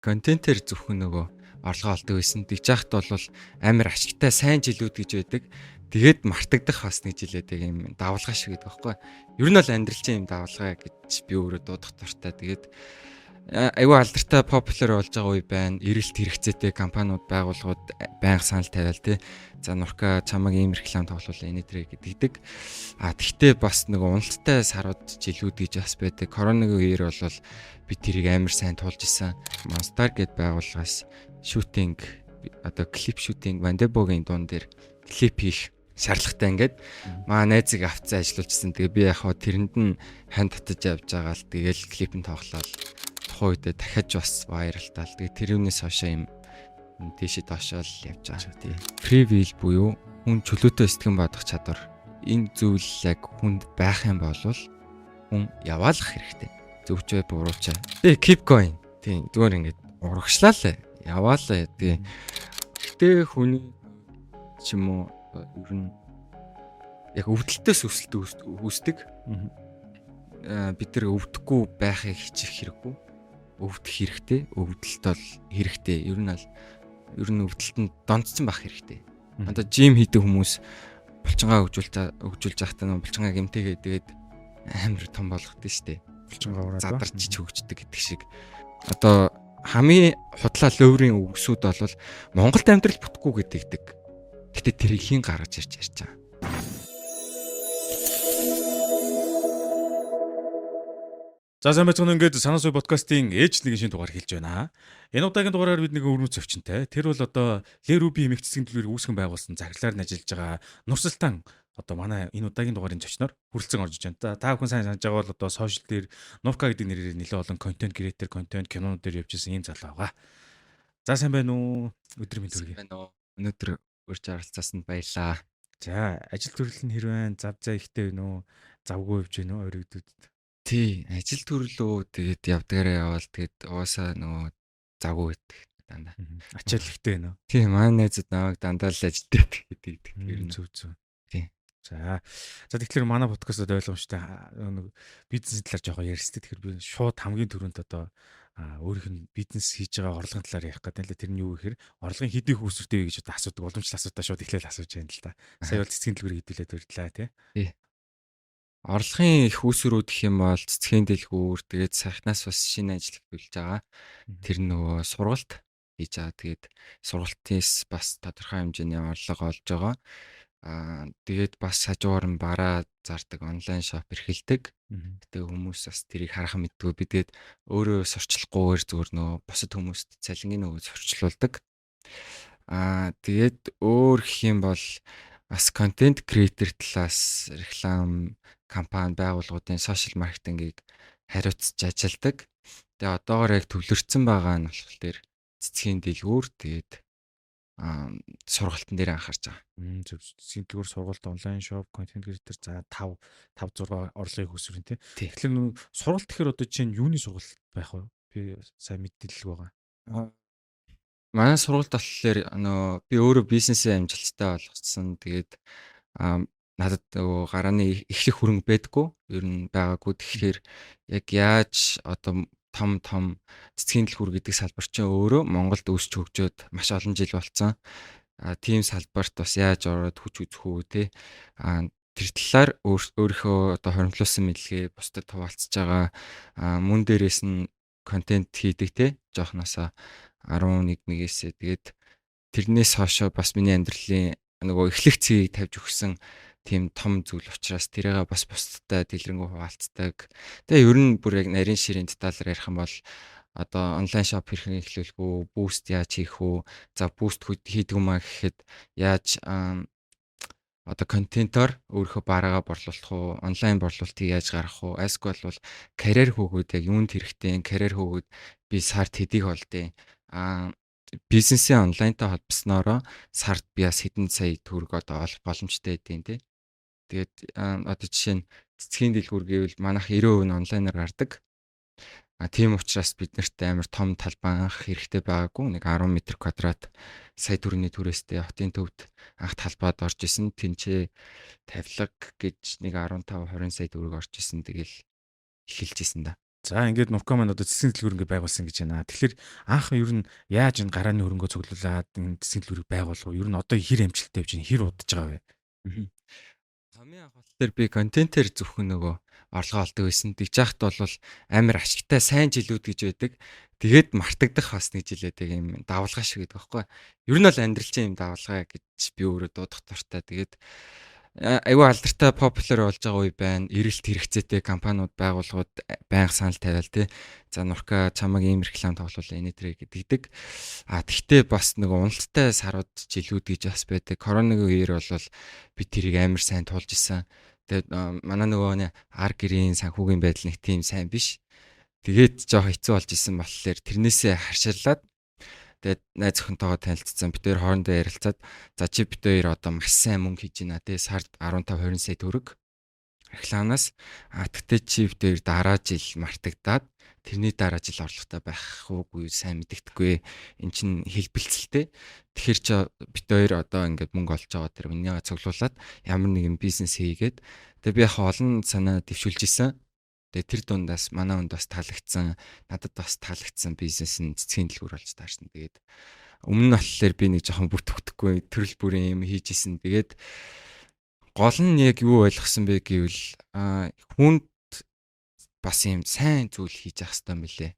контентээр зөвхөн нөгөө орлого олдог байсан. Тэгж яхад бол амар ашигтай сайн жилүүд гэж байдаг. Тэгээд мартагдах бас нэг жил байдаг юм давалгаа шиг гэдэг байхгүй. Ер нь бол амьдралчин юм давалгаа гэж би өөрөө дуудах дуртай. Тэгээд айгүй алдартай популяр болж байгаа үе байна. Эрэлт хэрэгцээтэй компаниуд байгууллагууд байнга санал тавиал тий. За Нурка чамаг ийм реклам тоглоулаа энэтрэ гэдэг. Тэгтээ бас нэг уналттай сарууд жилүүд гэж бас байдаг. Коронавигийн үеэр бол би тэрийг амар сайн туулж исэн. Monster гэд байгууллагаас шүүтинг клип шүүтинг Вандебогийн дуун дээр клип хийх шаардлагатай ингээд найзыг авцсан ажиллуулжсэн. Тэгээ би яг хаа тэрэнд нь хань татаж явж байгаа л тэгээл клип нь тоглоод тухайн үедээ дахиад бас вайралтаал. Тэгээ тэрүүнээс хойш юм тийшээ доошоо л явж байгаа тий. Free will буюу хүн чөлөөтэй сэтгэн бодох чадвар. Энэ зүйл яг хүнд байх юм бол хүн яваалах хэрэгтэй. Зөвчөө буруучаа. Keep going. Тий зүгээр ингээд урагшлаа л яваалаа. Тий. Гэтэ хүний ч юм уу ер нь яг өвдөлтөөс үүсдэг. Бид нар өвдөхгүй байхыг хичээх хэрэггүй. Өвдөх хэрэгтэй. Өвдөлт бол хэрэгтэй. Ер нь өвдөлтөнд донцсон байх хэрэгтэй. Одоо жим хийдэг хүмүүс булчингаа өгжүүлж байхдаа булчингаа гэмтээгээд тэгээд амар том болгодог шүү дээ. Булчингаа ураад задарч хөгждөг гэдэг шиг. Одоо хамгийн худлаа лөврийн үгсүүд бол Монголд амьдрал бүтэхгүй гэдэг. Гэтэ тэрийг хийн гаргаж ярьж байгаа. За сайн байцгаана ингээд санаа суй подкастын ээж нэгэн шинэ дугаар хэлж байна. Энэ удаагийн дугаараар бид нэг өрмөц өвчнтэй. Тэр бол одоо Леруби эмэгцгийн төлөвлөрийг үүсгэн байгуулсан цаглаар нь ажиллаж байгаа Нурсултан одоо манай энэ удаагийн дугаарын зочноор хүрэлцэн орж иж байна. Та бүхэн сайн санаж байгаа бол одоо сошиал дээр Нурка гэдэг нэрээр нэлээд олон контент креатор, контент кинонууд дээр явж исэн ийм залуу байгаа. За сайн байна уу? Өдөр минь төргий. Өнөөдөр урьж оролцсонд баярлаа. За ажил төрөл нь хэрвээ зав заа ихтэй байна уу? Завгүй явж байна уу? Оройгдод. Тий, ажил төрлөө тэгээд явдгаараа яваал тэгээд уусаа нөгөө завгүй байдаг дандаа. Ачаал ихтэй байна уу? Тий, манай найзууд намайг дандаа л ажилтдаг гэдэг. Ер нь зөв. Тий. За тэгэхээр манай подкастад ойлгомжтой нэг бизнесийн талаар жоохон ярьсдаг. Тэгэхээр би шууд хамгийн түрүүнд одоо өөрийнх нь бизнес хийж байгаа орлогын талаар ярих гэдэг л тэр нь юу гэхээр орлогын хэдийн хүүсвэртэй вэ гэж одоо асуудаг боломжтой асуудаа шууд эхлээл асууж байна л да. Сая бол цэцгийн дэлгүүрийг хэдүүлээд урьдлаа тий. Орлогын их үүсвэрүүд гэх юм бол цэцгийн дэлгүүр тэгээд сахнаас бас шинэ ажил эхлүүлж байгаа. Тэр нөгөө сургалт хийж байгаа. Тэгээд сургалтээс бас тодорхой хэмжээний орлого олж байгаа. Тэгээд бас хажуугаар нь бараа зардаг онлайн шоп эрхэлдэг. Тэгээд хүмүүс бас тэрийг харах мэдгүй. Би тэгээд өөрөө сурчлахгүйгээр зүгээр нөгөө бусад хүмүүст цалингийн нөгөө сурчлуулдаг. Тэгээд өөр гэх юм бол бас контент креатор талаас реклам компани байгууллагуудын сошиал маркетингийг хариуцж ажилладаг. Тэгээ одоогоор яг төвлөрсөн байгаа нь болохоор цэцгийн дэлгүүр тэгээд сургалтын дээр анхаарч байгаа. Зөв цэцгийн дэлгүүр сургалт онлайн шоп контент креатор за 5 6 орлогыг өсвөрн тий. Тэгэхээр сургалт гэхээр одоо чинь юуны сургалт байх вэ? Би сайн мэдээлэл байгаа. Манай сургалт болохоор би өөрөө бизнесээ амжилттай болгоцсон. Тэгээд надад гарааны эхлэх хөрөнгө байдаггүй. Ер нь байгаагүй. Тэгэхээр яг яаж одоо том цэцгийн дэлгүүр гэдэг салбар чинь өөрөө Монголд өсч хөгжөөд маш олон жил болцсон. Тийм салбарт бас яаж ороод хүч үзэх үү те. Тэр талаар өөрийнхөө одоо хоримтлуулсан мэдлэгээ бусдад хуваалцаж байгаа. Мөн дээрээс нь контент хийдэг те. Жоохносоо 11-ээс тэгээд тэрнээс хойшоо бас миний амьдралын нөгөө эхлэх цэгийг тавьж өгсөн тийм том зүйл учраас тэрийг бас бусдтай дэлгэрэнгүй хуваалцдаг. Тэгээ ер нь бүр яг нарийн ширийн деталаар ярих юм бол одоо онлайн шоп хэрхэн эхлүүлэх үү, буст яаж хийх үү, за буст хийдэг юм аа гэхэд яаж одоо контентоор өөрийнхөө бараагаа борлуулах уу, онлайн борлуулалтыг яаж гаргах уу, эсвэл бол карьер хөөгөөд яг юунд хэрэгтэй, карьер хөөгөөд би сард хэдийг олдیں۔ Бизнесээ онлайнтай холбосноороо сард би бас хэдэн сая төгрөг одоо олох боломжтой байдیں۔ Тэ. Тэгээд одоо жишээ нь цэцгийн дэлгүүр гэвэл манайх 90% нь онлайнаар гардаг. Тийм учраас бид нарт амар том талбай анх хэрэгтэй байгаагүй. Нэг 10 м квадрат сая төгрөгийн түрээстэй хотын төвд анх талбайд орж исэн. Тэнцээ тавилга гэж нэг 15 20 сая төгрөг орж исэн. Тэгэл эхэлж исэн да. За ингээд Нурком маань одоо цэцгийн дэлгүүр ингээд байгуулсан гэж байна. Тэгэхээр анх ер нь яаж энэ гарааны хөрөнгөө цуглуулад энэ цэцгийн дэлгүүрийг байгуулав? Ер нь одоо хэр амжилттай явж байна? Хэр удаж байгаа вэ? Мгм. Хамгийн анх болохоор би контентээр зөвхөн нөгөө орлого олдог байсан. Тэгж яхад бол амар ашигтай сайн жилүүд гэж байдаг. Тэгээд мартагдах бас нэг жил байдаг юм давалгаа шиг байдаг байхгүй. Ер нь бол амьдралчин юм давалгаа гэж би өөрөө дуудах дуртай. Тэгээд аюу алдартай популяр болж байгаа үе байна. Эрэлт хэрэгцээтэй компаниуд байгууллагууд байнга санал тавиал тий. За Нурка чамаг ийм реклам тоглоулаа энэ төрэй гэдэг. Тэгтээ бас нэг уналттай сарууд жилүүд гэж бас байдаг. Коронавигийн үеэр бол би тэрийг амар сайн тулж исэн. Тэгээд манай нөгөө ар гэрийн санхүүгийн байдал нэг тийм сайн биш. Тэгээд жоох хэцүү болж исэн болохоор тэрнээсээ харшаалаад тэгээд найз охинтойгоо танилцсан. Бид хоёр хоорондоо ярилцаад за чи бид хоёр одоо маш сайн мөнгө хийж байна тий. Сард 15-20 сая төгрөг рекламаас тэгтээ чи бид хоёр дараа жил мартагдаад тэрний дараа жил орлоготой байх уугүй сайн мэддэхгүй. Эн чин хэлбэлцэлтэй. Тэгэхээр чи бид хоёр одоо ингээд мөнгө олж байгаа тэр үнийгээ цуглуулад ямар нэгэн бизнес хийгээд тэгээ би яг олон санаа дэвшүүлж исэн. Тэгээ тэр дундаас манай хүнд бас таалагдсан, надад бас таалагдсан бизнес нь цэцгийн дэлгүүр болж таарсан. Тэгээд өмнө нь болохоор би нэг жоохон бүтгдэхгүй төрөл бүрийн юм хийж исэн. Тэгээд гол нь яг юу ойлгосон бэ гэвэл хүнд бас юм сайн зүйл хийж явах хэрэгтэй юм билэ.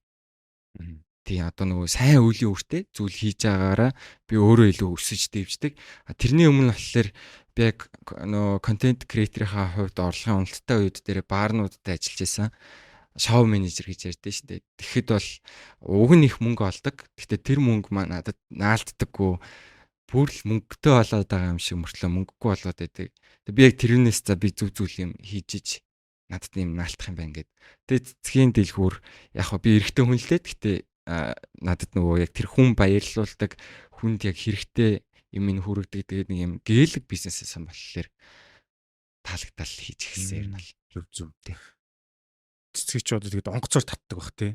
Тийм одоо нөгөө сайн үеийн үртэй зүйл хийж байгаагаараа би өөрөө илүү өсөж дэвждэг. Тэрний өмнө болохоор би яг нөгөө контент креаторийнхаа хувьд орлогын уналттай үед дээр баарнуудад ажиллаж байсан. Шоу менежер гэж ярьдэн шүү дээ. Тэгэхэд бол уг нь их мөнгө олдог. Гэхдээ тэр мөнгө маань надад наалддаггүй. Бүр л мөнгөтэй болоод байгаа юм шиг мөртлөө мөнгөгүй болоод байдаг. Тэгээ би яг тэрнээс за би зүг зүйл юм хийж иж надад юм наалтах юм байна гэд. Тэгээ цэцгийн дэлгүүр яг хөө би эрэгтэй хүн л дээ. Гэхдээ надад нөгөө яг тэр хүн баярлуулдаг хүнд яг хэрэгтэй юм ин хүрэгдэг тэгээд нэг юм гэлэг бизнесээс юм болохоор таалагдал хийж эхэлсэн юм бол Зүг. Цэцгийг ч одоо тэгээд онгоцоор татдаг бах тий.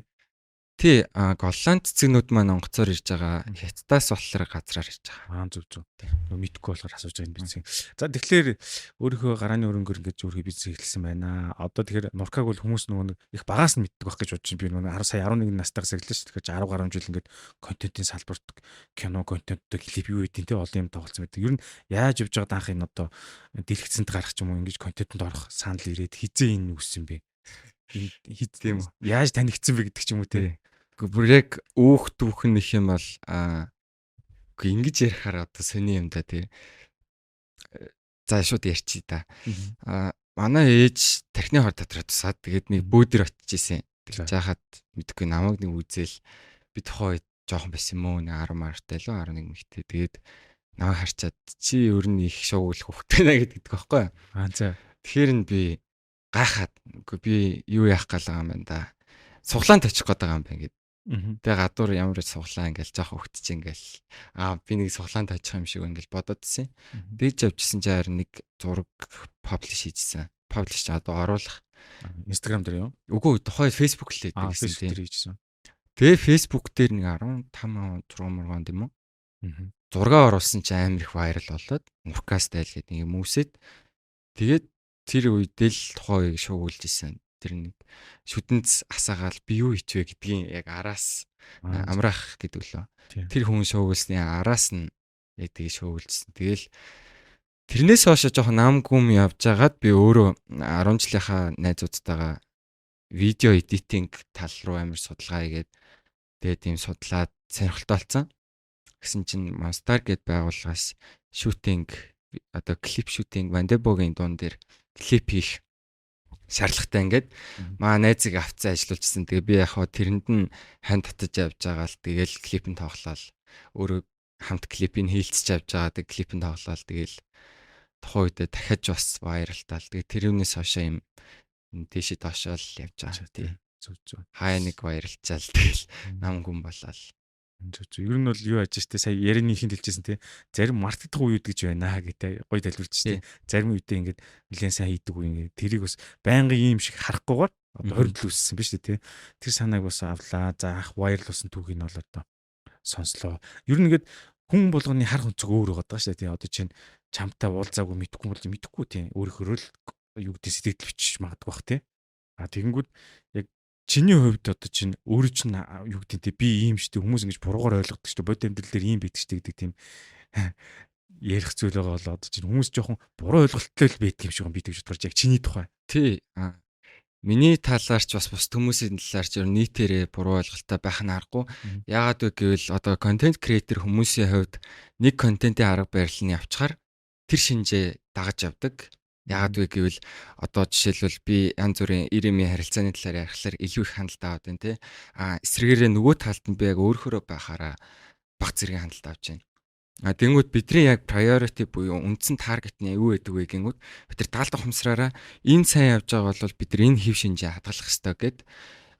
тий голланд цэцгнүүд маань онгоцоор ирж байгаа хятадаас болохоор газраар ирж байгаа. Зүг. Нөө мэдгүй болохоор асууж байгаа юм бизнес. За тэгэхээр өөрийнхөө гарааны өрөнгөөр ингэж өөрийнхөө бизнес эхэлсэн байна. Одоо тэгэхээр Нуркаг бол хүмүүс нөгөө их багаас нь мэддэг байх гэж бодож би нөгөө 10 сая 11 настайгаас эхэлсэн шүү. Тэгэхээр 10 гаруй жил ингэж контентын салбарт кино контенттой клип юу гэдэг тий олон юм тоглолцсон байдаг. Ер нь яаж явж байгаад анх энэ одоо дэлгэцэнд гарах ч юм уу ингэж контентэнд орох санал ирээд хизээ энэ үссэн бэ? Тийм үү. Яаж танигдсан бэ гэдэг ч юм уу тий. Бүр яг өөх түүхэн их юм бол ингэж ярихаар одоо сони юм да тий. За шууд ярьчих та. Манай ээж тархины хор дотроо тусаад тэгээд нэг бөөдөр очиж исэн. Тэгж яхад мэдгүй намайг нэг үзэл би тухайн үед жоохон байсан юм уу 10 мартай л 11 мэгтэй. Тэгээд намайг харчаад чи ер нь их шоугуулах хөхтэй нэ гэдэг байхгүй. За. Тэгэхээр нь би гайхаад би юу яах гал байгаа юм байна да. Суглаанд очих гээд байгаа юм байна гэд. Тэгээ гадуур ямар ч суглаа ингээл жоохон хөвтөж ингээл би нэг суглаанд очих юм шиг ингээл бодоодсэн. Дэж явжсэн чи харин нэг зураг паблиш хийжсэн. Паблиш одоо оруулах Instagram дээр юу? Үгүй тухай Facebook л байдаг гэсэн тийм хийжсэн. Тэгээ Facebook дээр нэг 15 6 мөргонд юм уу? Зураг оруулсан чи амар их вайрал болоод Nurka style гэдэг нэг юм үсэд тэгээд тэр үедээ л тухай шуугуулж исэн. Тэр нэг шүдэнц асаагаал би юу хийвэ гэдгийг яг араас амраах гэдэг лөө. Тэр хүн шуугуулсны араас нь яг тэгээ шуугуулжсэн. Тэгэл тэрнээс хойш жоохон намгүм явж агаад би өөрөө 10 жилийнхаа найзуудтайгаа видео эдитинг тал руу амар судалгаа хийгээд тэгээд тийм судлаад сонирхолтой болсон. Гэсэн чинь Monster гэд байгууллагаас шүүтинг одоо клип шүүтинг Вандебогийн дуун дээр клип хийх шаардлагатай ингээд маа найзыг авцсан ажиллуулчихсан. Тэгээ би яг хоо тэрэнд нь хань татаж явж байгаа л тэгээл клипэн тоглоал өөрөө хамт клипийг хийлцэж явж байгаа. Тэг клипэн тоглоал тэгээл тухайн үедээ дахиад бас вайралтаал. Тэгээ тэрүүнээс хойшоо юм дэшид доошоол явж байгаа. Тий. Зүг. Хай нэг вайралчаал тэгээл намгүн болоод Зүг. Ер нь бол юу яаж штэ сая ярианы хин хэлжсэн тий. Зарим мартагдах үеуд гэж байна гэдэг гоё тайлбарч тий. Зарим үедээ ингээд нэлээд сайн хийдэг үе ингээд тэрийг бас байнгын юм шиг харахгүйгээр одоо 20 өссөн биз дээ тий. Тэр санааг бас авлаа. За ах вайрал болсон түүхийг нь бол одоо сонслоо. Ер нь ингээд хүн болгоны хар хүнцэг өөр байгаа штэ тий. Одоо чинь чамтай уулзаагүй мэдхгүй тий. Өөрөөр л юу гэдэг сэтгэл бичиж магадгүй бах тий. Тэгэнгүүт яг чиний хувьд одоо чинь өөрөө чинь юу гэдэг те би ийм штэ хүмүүс ингэж буруугаар ойлгодог штэ бод амьдрал дээр ийм байдаг штэ гэдэг тийм ярих зүйл байгаа бол одоо чинь хүмүүс жоохон буруу ойлголттой л байдаг юм шиг би тэгж бодож яг чиний тухай. Тий. Миний талаарч бас бус хүмүүсийн талаарч ер нь нийтээрээ буруу ойлголттой байх нь аргагүй. Яагаад вэ гэвэл одоо контент креатор хүмүүсийн хувьд нэг контентын арга барил нь явчихаар тэр шинжээ дагаж явдаг. Яагаад вэ гэвэл одоо жишээлбэл би янз бүрийн ирэмийн харилцааны талаар ярихлаар илүү их хандлт аваад байна те. Эсвэргээрээ нөгөө талд нь би яг өөрөөрөө байхаараа баг зэргийн хандлт авч байна. Тэнгүүд бидний яг priority буюу үндсэн таргет нь юу гэдэг вэ гингүүд бид нар даалд ухамсараараа энэ сайн явж байгаа бол бид нар энэ хэв шинжээ хадгалах хэрэгтэй гэд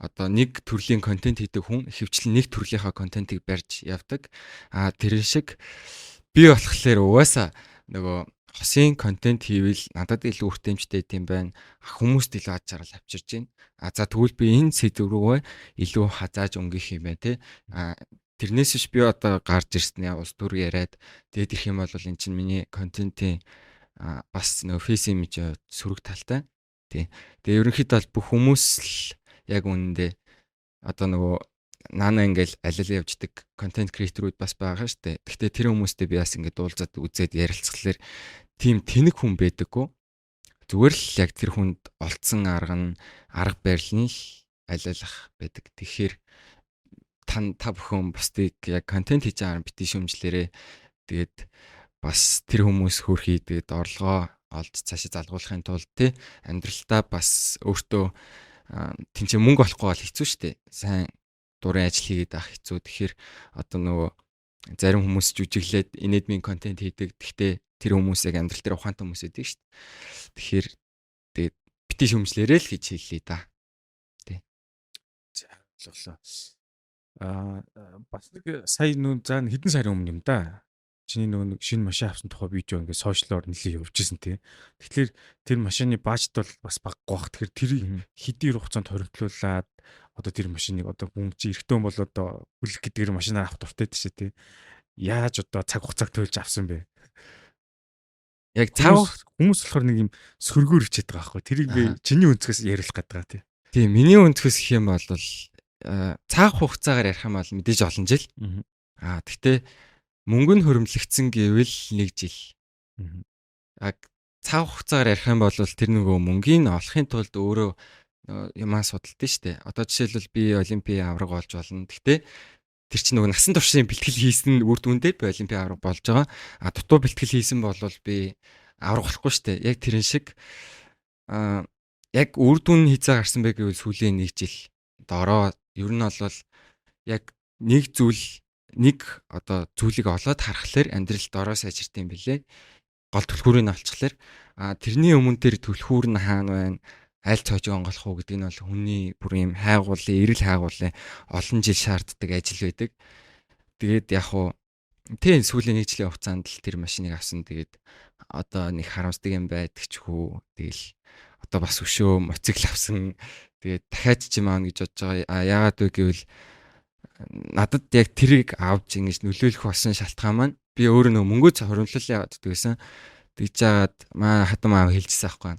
одоо нэг төрлийн контент хийдэг хүн хэвчлэн нэг төрлийнхаа контентыг барьж явдаг. Тэр шиг би болохоор угаасаа нөгөө хосын контент хийвэл надад илүү үртэмжтэй юм байна. Хүмүүст илүү ад жаргал авчирж байна. За тэгвэл би энэ сэдв рүүгээ илүү хазааж өнгөх юм байна те. Тэрнээс биш би одоо гарч ирсэн улс төр яриад тэгээд ирэх юм бол эн чинь миний контентын бас нөгөө фейс имиж сөрөг талтай. Тий. Тэгээ ерөнхийдөө бүх хүмүүс л яг үнэндээ одоо нөгөө наана ингээл алил явждаг контент креаторууд бас байгаа штэ. Гэхдээ тэр хүмүүстэй би бас ингээд уулзаад үзээд ярилцхалаар тийм тэнэг хүн байдаггүй. Зүгээр л яг тэр хүнд олцсон арга барил нь л алилах байдаг. Тэгэхээр та бүхэн бусдыг яг контент хийж байгаа бити шүмжлэрээ тэгээд бас тэр хүмүүс хөрхий тэгээд орлогоо олж цаашаа залгуулахын тулд тий амьдралдаа бас өөртөө тэнцээ мөнгө олохгүй бол хэцүү шттэ. Сайн дурын ажил хийгээд авах хэцүү. Тэгэхээр одоо нөгөө зарим хүмүүс жүжиглээд инэдмийн контент хийдэг. Гэхдээ тэр хүмүүс яг амьдрал дээр ухаантай хүмүүс байдаг шттэ. Тэгэхээр тэгээд бити шүмжлэрээ л хийж хэллээ да. Тий. За ойлголоо. Бас нэг сая нүүн заа хэдэн сарын өмнө юм да. Чиний нэг шинэ машин авсан тухай видео ингээд сошиалоор нэлээд явуулжсэн тий. Тэгэхээр тэр машины бажт бол бас баггүй бах. Тэгэхээр тэр хэдийн хугацаанд хоригдлуулад одоо тэр машиныг одоо хүн чи эртөө бол одоо хүлэх гэдгээр машинаар авах дуртай дээ тий. Яаж одоо цаг хугацааг төлж авсан бэ? Яг хүмүүс болохоор нэг юм сөргөөр хичээд байгаа байхгүй. Тэрийг би чиний өнцгөөс яриулах гээд байгаа тий. Тий, миний өнцгөөс гэх юм бол цаг хугацаагаар ярих юм бол мэдээж олон жил. Гэхдээ мөнгө нь хөрөмлөгдсөн гэвэл 1 жил. Цаг хугацаагаар ярих юм бол тэр нөгөө мөнгийг олохын тулд өөрөө юмаа судалдаг шүү дээ. Одоо жишээлбэл би олимпийн авраг болж болно. Гэхдээ тэр чинь нөгөө насан туршийн бэлтгэл хийсэн үр дүндээ би олимпийн авраг болж байгаа. Дутуу бэлтгэл хийсэн бол би авраг болохгүй шүү дээ. Яг тэрэн шиг яг үр дүн хийцээ гарсан бэ гэвэл сүүлийн 1 жил дороо ер нь бол яг нэг одоо зүйлийг олоод харахаар амьдралд ороо сайжирт юм билээ. Гол түлхүүрийг олцхолоор тэрний өмнө тэр түлхүүр нь хаана байна? Аль цоожиг онгойлох уу гэдэг нь бол хүний бүр юм хайгуулын, эрэл хайгуулын олон жил шаарддаг ажил байдаг. Тэгээд яг уу тийм сүүлийн 1 жилийн хугацаанд л тэр машиныг авсан. Тэгээд одоо нэг харамсдаг юм байдаг ч хүү. Тэгэл одоо бас өшөө мотоцикл авсан. Тэгээд дахиад ч юм аана гэж бодож байгаа. Яагаад вэ гэвэл надад яг тэрийг авч ингэж нөлөөлөх болсон шалтгаан маань би өөрөө нөгөө мөнгөө хоримтлуулсан яваад дэгсэн. Тэгж жагаад хатам аав хэлжсэн аахгүй.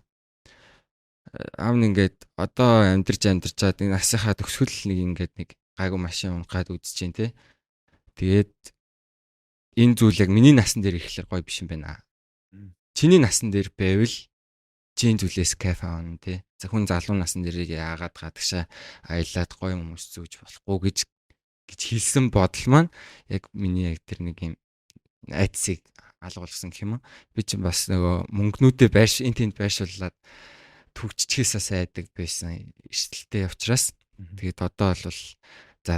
Аав нь ингээд одоо амьдарчаад энэ насынхаа төгсгөл нэг ингээд нэг гайгүй машин унгаад үзэж जैन те. Тэгээд энэ зүйл яг миний насан дээр ирэхлээр гоё биш юм байна. Чиний насан дээр байвал чин зүйлээс кайф аавна те. За хүн залуу насан дээрийг яагаад гадагшаа аялаад гоё хүмүүс зүүж болохгүй гэж хэлсэн бодол маань яг миний яг тэр нэг юм айцыг алгуулсан гэх юм уу. Би ч бас нөгөө мөнгнүүдээ энэ тэнд байршууллаад төгччихээс айдаг байсан эрсдэлтэй учраас тэгээд одоо бол за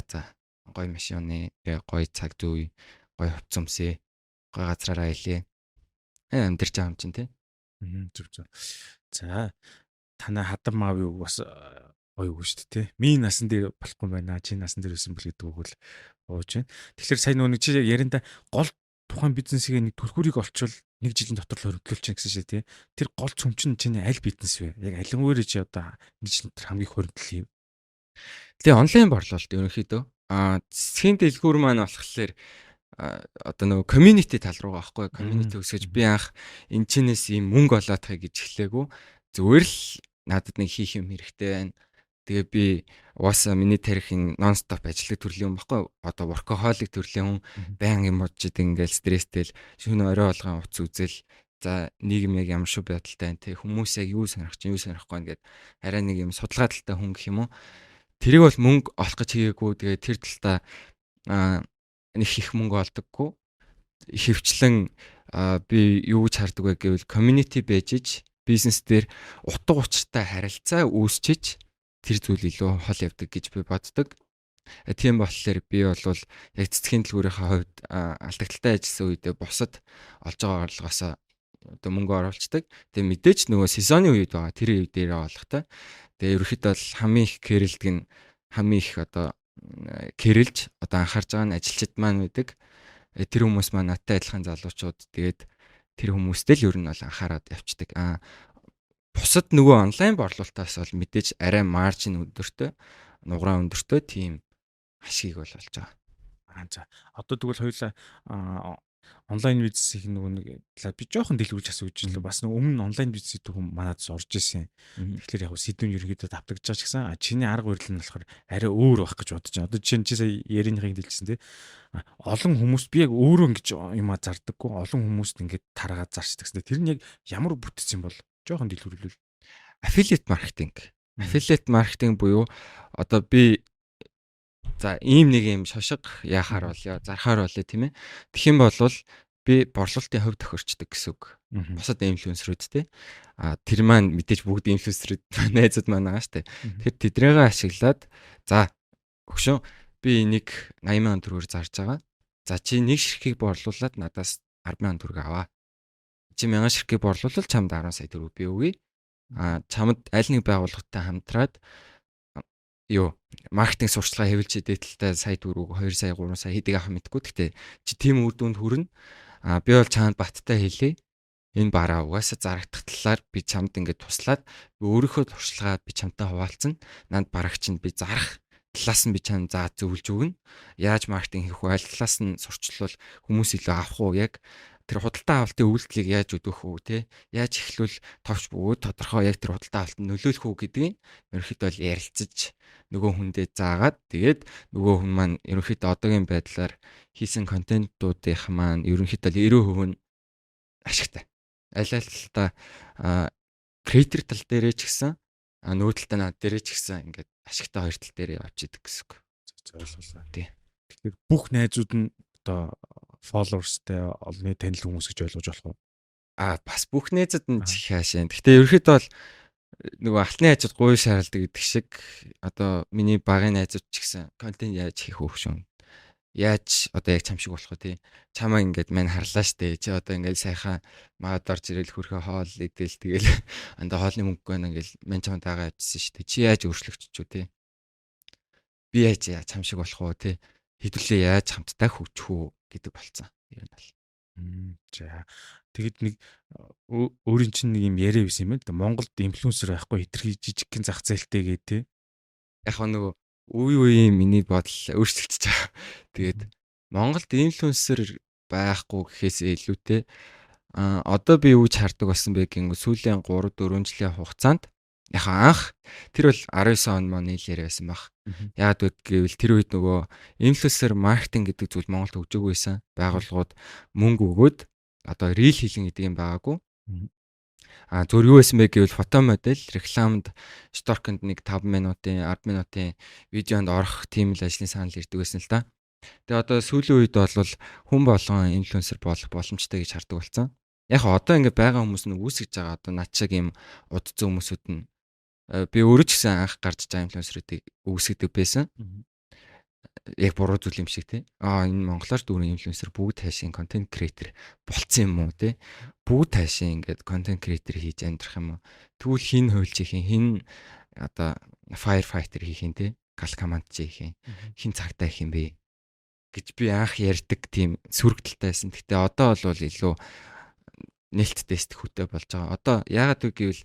гоё машины гоё цаг зүй гоё хувц өмсөө гоё газраараа аялээ. Амьдарч байгаа юм чинь те. Зүг. За танай хадам аав юу бас гоё үг шүү дээ. Миний насан дээр болохгүй байна. Чи насан дээр өсөн бэл гэдэг үг л ууж байна. Тэгэхээр сайн нөгөө чи ярианда гол тухайн бизнесийг нэг түлхүүрийг олчвол 1 жилийн дотор л хоригдлуулчих гэсэн шүү дээ. Тэр гол цөмчин чиний аль бизнес вэ? Яг алингээр чи одоо 1 жилийн дотор хамгийн хоригдл хийв. Тэгээ онлайн борлуулалт ерөнхийдөө засгийн дэлгүүр маань болохоор одоо нөгөө community тал руугаа байхгүй community өсгөж би анх энэ чинээс ийм мөнгө олоодхыг гэж эхлэегүй. Зүгээр л надад нэг хийх юм хэрэгтэй байна. Тэгээ би угаасаа миний тарихын нонстоп ажилладаг төрлийн хүн баггүй. Одоо workaholic төрлийн хүн баян юм бодож идэг ингээл стресстэй л шөнө орой болгон утас үзэл за нийгэм яг ямар шүү байдалтай те хүмүүс яг юу сонирх чинь юу сонирхгүй ингээд арай нэг юм судалгаа талтай хүн гэх юм уу. Тэрийг бол мөнгө олох гэж хийгээгүй. Тэгээ тэр талдаа нэг их мөнгө олдоггүй. Хөвчлэн би юу гэж хардаг вэ гэвэл community бэжж бизнес дээр утга учиртай харилцаа үүсчиж тэр зүйл илүү хол явдаг гэж би боддог. Тийм болохоор би бол яг цэцгийн дэлгүүрийнхээ хувьд алдагдaltaй ажилласан үедээ бусад олж байгаа орлогоос одоо мөнгө оруулцдаг. Тэгээ мэдээч нөгөө сезоны үед байгаа тэр үе дээрээ олохтой. Тэгээ ерөөхдөө бол хамгийн их кэрэлдэг нь хамгийн их одоо кэрэлж одоо анхаарж байгаа нь ажилчид маань байдаг. Тэр хүмүүс маань надтай адилхан залуучууд тэгээд тэр хүмүүстэй л ер нь бол анхаарал явцдаг. Бусад нөгөө онлайн борлуулалтаас бол мэдээж арай маржин өндөртэй, нуграа өндөртэй тийм ашиг бол болж байгаа. За одоо тэгвэл хоёулаа онлайн бизнесийн нөгөө нэг би жоохон дэлгэрүүлж асууж байна. Бас нөгөө өмнө онлайн бизнес гэдэг хүн манад орж ирсэн. Тэгэхээр яг сэдвэн ерөнхийдөө давтагдж байгаа ч гэсэн чиний арга барил нь болохоор арай өөр байх гэж бодож байна. Одоо чинь чи сая ярианыхыг дэлжсэн тий. Олон хүмүүс би яг өөрөө ингэж юма зардаггүй. Олон хүмүүст ингэж таргаад зарчдаг гэсэн. Тэр нь яг ямар бүтцсэн бол жоохон дэлгэрүүлвэл affiliate marketing. Affiliate marketing буюу одоо би за ийм нэг юм шошго яхаар болё, зархаар болё тийм ээ. Тэгэх юм бол би борлуулалтын хувь тохирчдаг гэсэн үг. Бусад инфлюенсерүүд те. Тэр маань мэдээж бүгд инфлюенсерүүд найзууд маань байгаа штэ. Тэр тэдрээгээ ашиглаад за өгшөө би нэг 80,000 төгрөгөөр зарж байгаа. За чи нэг ширхгийг борлуулад надаас 10,000 төгрөг аваа. Чи 1000 ширхгийг борлуулвал чамд 10 сая төгрөг би өгье. Чамд аль нэг байгууллагатай хамтраад юу маркетинг сурчлага хэвлж идэлтэй сая төгрөг 2 сая 3 сая хийдэг авах мэдгүй. Гэхдээ чи тийм үр дүнд хүрнэ. Би бол чамд баттай хэлье. Энэ бараа угаасаа зарагдах талаар би чамд ингээд туслаад өөрийнхөө туршлагаа би чамтай хуваалцсан. Нанд барагч нь би зарах талаас нь би чамд заа зөвлөж өгнө. Яаж маркетинг хийх вэ? Аль талаас нь сурчлал хүмүүс илүү авах уу? Яг тэр худалдаа авалтын үйлдэлийг яаж өдөх үү те? Яаж эхлүүл товч бөгөөд тодорхой яг тэр худалдаа авалтанд нөлөөлөх үү гэдгийг ерөнхийдөө бол ярилцаж нөгөө хүндээ заагаад тэгээд нөгөө хүн маань ерөнхийдөө одоогийн байдлаар хийсэн контентуудынх маань ерөнхийдөө 90% нь ашигтай. Аль талаа креатор тал дээрээ ч гэсэн нөгөө талтай над дээрээ ч гэсэн ингээд ашигтай хоёр тал дээрээ явж идэг гэсэн үг. Ойлголоо. Тэгэхээр бүх найзууд нь одоо followersтэй олонний танил хүмүүс гэж ойлгож болох уу? Бас бүх найзууд нь хаашаа. Гэхдээ ерөнхийдөө бол нөгөө алтны хажууд гуй шаарддаг гэдэг шиг одоо миний багын найзууд ч гэсэн контент яаж хийх вэ шүү. Яаж одоо яг чам шиг болох вэ тий? Чамаа ингээд мань харлаа штэ. Чи одоо ингээд сайхан маад орж ирэл хөрхөө хоол идэл тэгэл анда хоолны мөнгөгүй нэ ингээд мань чамд тагаа авчихсан штэ. Чи яаж өөрчлөгдөж үү тий? Би яаж чам шиг болох вэ тий? Хэдүүлээ яаж хамтдаа хөгжих үү гэдэг болцсон. Ер нь бол. За тэгэд нэг өөрийн чинь нэг юм яриа байсан юм байна. Монголд инфлюенсер байхгүй хэтэрхий жижигхэн зах зээлтэй гээ тий. Яг нөгөө үе миний бодол өөрчлөгдөж байгаа. Тэгээд Монголд инфлюенсер байхгүй гэхээсээ илүүтэй одоо би юу ч хардаг болсон бэ гэнэ сүүлийн 3 4 жилийн хугацаанд яг анх тэр бол 19 он маань нийлээр байсан баг. Яг гэвэл тэр үед нөгөө инфлюенсер маркетинг гэдэг зүйл Монголд хөгжөөгүй байсан. Байгууллагууд мөнгө өгөөд одоо рил хийлэн гэдэг юм байгаагүй. Зөв юу байсан бэ гэвэл фото модель рекламад сторконд нэг 5 минутын 10 минутын видеонд орох тийм л ажлын санал ирдэг байсан л да. Тэгээ одоо сүүлийн үед бол хүн болгон инфлюенсер болох боломжтой гэж хардаг болсон. Яг одоо ингээд байгаа хүмүүс нь үүсгэж байгаа одоо над шиг юм удцсан хүмүүсүүд нь би өөрөө ч гэсэн анх гарч байгаа инфлюенсеруудыг үүсгэдэг байсан. Яг буруу зүйл юм шиг тий. Энэ монголоор дүүрэн инфлюенсер бүгд хайшин контент креатор болцсон юм уу тий. Бүгд хайшин ингээд контент креатор хийж амьдрах юм уу? Тэгвэл хин хуйлч их хин одоо firefighter хийх юм тий. Калкамант хийх юм. Хин цагтаа их юм бэ гэж би анх ярьдаг тийм сүрэгдэлтэй байсан. Гэтэ одоо бол илүү нээлт тест хөтэй болж байгаа. Одоо яагаад вэ гэвэл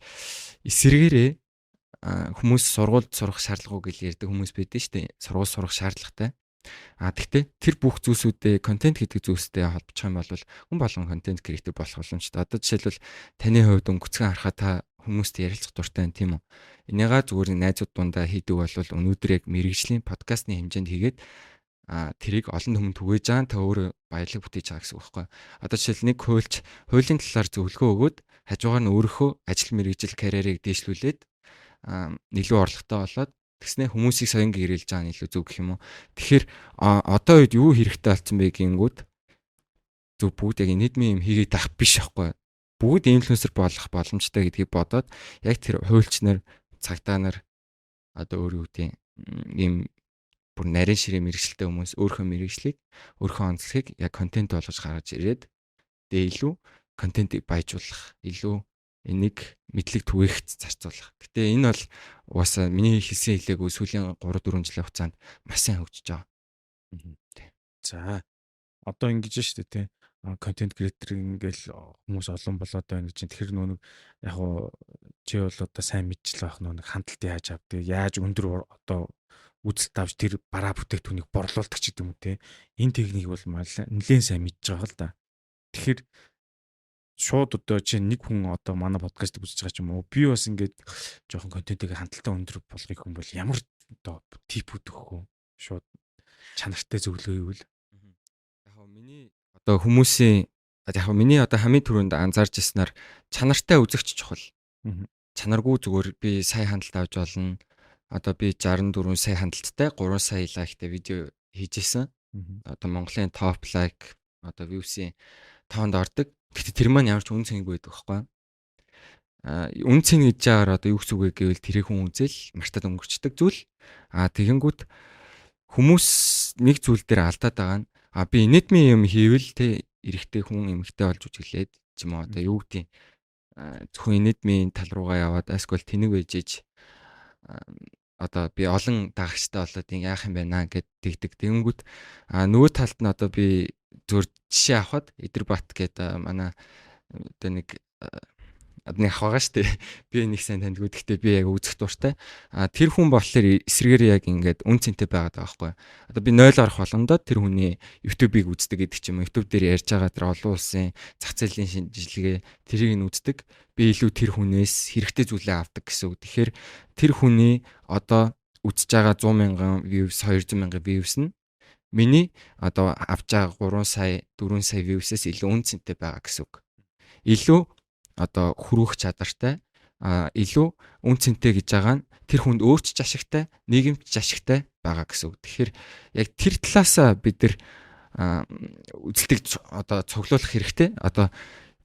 эсэргээрээ хүмүүс сургуульд сурах шаардлагагүй гэж ярьдаг хүмүүс байдэн шүү дээ. Сургууль сурах шаардлагатай. Тэгтээ тэр бүх зүйлсүүдээ контент гэдэг зүйлстэй холбочих юм бол хүн болгон контент креатор болох боломжтой. Одоо жишээлбэл таны хувьд өнгөцгөн харахад та хүмүүст ярилцах дуртай юм тийм үү. Энийгээ зүгээр найзууд дундаа хийдэг бол өнөөдөр яг мэрэгжлийн подкастны хэмжээнд хийгээд тэрийг олон хүнд түгээж байгаа та өөрөө баялаг бүтээж байгаа гэсэн үг байхгүй. Одоо жишээл нэг хуулийн талаар зөвлөгөө өгөөд хажуугаар нь өөрийнхөө ажил мэргэжил карьерийг дээшлүүлээд илүү орлоготой болоод тэгснэ хүмүүсийг соён гэрэлж байгаа нь илүү зөв гэх юм уу. Тэгэхээр одоо үед юу хэрэгтэй болсон бэ гингүүд зөв бүгд яг нийтмийн юм хийгээд ах биш байхгүй. Бүгд инфлюенсер болох боломжтой гэдгийг бодоод яг тэр хуульчнаар цагтаа нар одоо өөр юу гэдэг юм бүр нарийн ширээ мэрэгчлээ хүмүүс өөрийнхөө мэрэгчлийг өөрийнхөө онцлогийг яг контент болгож гаргаж ирээд тэгээ илүү контентыг баяжуулах, илүү энийг мэдлэг түгээгт зарцуулах. Гэтэ энэ бол угаасаа миний хэлсэн хэлээгүй сүүлийн 3-4 жилийн хугацаанд маш сайн хөгжиж байгаа. За одоо ингэж шүү дээ тий. Контент креатор ингээл хүмүүс олон болоод байна гэж. Тэгэхээр нэг яг уу чи бол одоо сайн мэдчихэл байх нэг хандлт яаж авдаг, яаж өндөр одоо үзэлт авч тэр бараа бүтээгдэхүүнийг борлуулдаг ч гэдэг юм уу те. Энэ техник бол нэлээд сайн мэдж байгаа л да. Тэгэхээр шууд одоо чи нэг хүн одоо манай подкастыг үзэж байгаа ч юм уу. Би бас ингээд жоохон контентыг хандлтаа өндөр болгох хүн бол ямар одоо типүүд өгөх вэ? Шууд чанартай зөвлөгөө ивэл. Яг миний одоо хүмүүсийн яг миний одоо хамгийн түрүүнд анзаарч ирснээр чанартай үзэгч чухал. Чанаргүй зүгээр би сая хандлт авч болно. Одоо би 64 сая хандлттай 3 сая лайктай видео хийжсэн. Одоо Монголын топ лайк одоо views-ийн тоонд ордог. Гэхдээ тэр маань ямар ч үн цэнэг байдаг байхгүй. Үн цэн гэж яагаар одоо юу гэсэн үг вэ гэвэл тэрийг хүн үзэл мартаад өнгөрчдөг зүйл. Тэгэнгүүт хүмүүс нэг зүйл дээр алдаад байгаа нь би нийтмийн юм хийвэл те эрэхтэй хүн эмэгтэй болж үжиглээд ч юм уу одоо юу гэдэг зөвхөн нийтмийн тал руугаа яваад эсвэл тэнэг байжиж одоо би олон дагагчтай болоод яах юм бэ наа гэд тэгдэг. Тэгэнгүүт нөгөө талд нь одоо би зөв жишээ авахад Идэрбат гэдэг манай одоо нэг ах байгаа шүү дээ. Би нэг сайн таньдгүй. Гэхдээ би яг үзэх дуртай. Тэр хүн болохоор эсрэгээр яг ингээд үн цэнтэй байгаад байгаа байхгүй. Одоо би 0 орох болгондоо тэр хүний YouTube-ыг үздэг гэдэг ч юм уу. YouTube дээр ярьж байгаа тэр олон улсын зах зээлийн шинжилгээ тэрийг нь үздэг. Би илүү тэр хүнээс хэрэгтэй зүйлээ авдаг гэсэн үг. Тэгэхээр тэр хүний одоо үзэж байгаа 100,000 views, 200,000 views нь миний одоо авч байгаа 3 сая, 4 сая views-ээс илүү үн цэнтэй байгаа гэсэн үг. Илүү одоо хүрүүх чадвартай илүү үн цэнтэй гэж байгаа нь тэр хүнд өөрч ашигтай, нийгэмд ашигтай байгаа гэсэн үг. Тэгэхээр яг тэр талаасаа бид нар үзэлтийг одоо цуглуулах хэрэгтэй. Одоо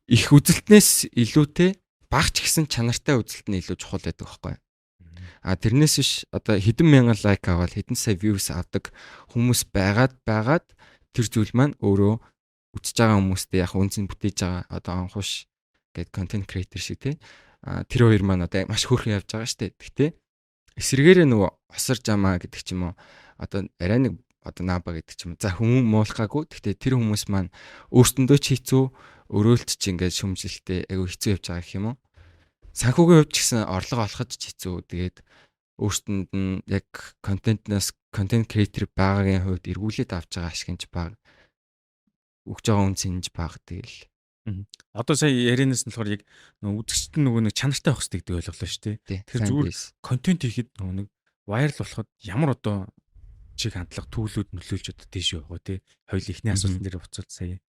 их үзэлтнээс илүүтэй багч гэсэн чанартай үзэлт нь илүү чухал байдаг байхгүй. Тэрнээс биш одоо хэдэн мянган лайк аваад хэдэн сая views авдаг хүмүүс байгаад тэр зүйл маань өөрөө үзэж байгаа хүмүүстээ яг үн цэн бүтээж байгаа одоо анхууш гэд контент креатор шиг тий. Тэр хоёр маань одоо маш хөөрхөн явж байгаа штэ. Гэхдээ эсрэгээрээ нөгөө осор жамаа гэдэг ч юм уу одоо арай нэг одоо наба гэдэг ч юм уу. За хүмүүс муулахгаагүй. Гэхдээ тэр хүмүүс маань өөртөндөө ч хэцүү, өрөөлт ч ингээд шүмжилттэй айгүй хэцүү явж байгаа гэх юм уу. Санхүүгийн хувьд ч гэсэн орлого олоход ч хэцүү. Тэгээд өөртөнд нь яг контент креатор байгаагийн хувьд эргүүлээд авч байгаа ашигч баг өгж байгаа үн цэнж баг тэгэл. Одоо сая ярианаас нь болохоор яг үзэгчд нь нөгөө нэг чанартай байх хэрэгтэй гэдэг ойлголоо шүү дээ. Тэр зүгээр контент хийхэд нөгөө нэг вайрал болоход ямар одоо чиг хандлага түүлүүд нөлөөлж одоо тийш явах вэ тий. Хоёул ихний асуултан дээр буцаад сая.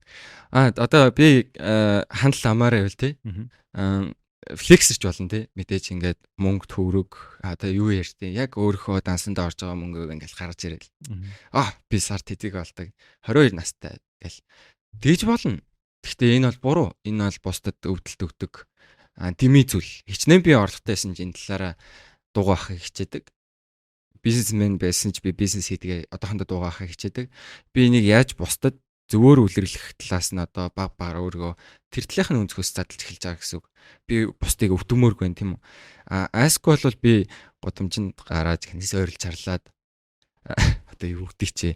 Одоо би хандл амаараа байвал тий. Флексэрч болно тий. Мэдээж ингээд мөнгө төгрөг одоо юу ярьтیں۔ Яг өөрөө дансандаа орж байгаа мөнгөг ингээд гаргаж ирээл. Би сард хэдийг болдог. 22 настай гэл. Тэгж болно. Гэхдээ энэ бол буруу. Энэ бол бусдад өвдөлт өгдөг. Дими зүйл. Хичнээн би орлоготойсэн ч энэ талаараа дуугаахыг хичээдэг. Бизнесмен байсан ч би бизнес хийдгээ одоохондоо дуугаахыг хичээдэг. Би энийг яаж бусдад зөвөр үлрэхлэх талаас нь одоо баг өөргөө тэр талынхын өнцгөөс задлж эхэлж байгаа гэсэн үг. Би бусдыг өвдмөөргүй юм тийм үү. Айсгүй бол би гудамжинд гараад хинээс ойрлж харлаад одоо юу гэдэг чи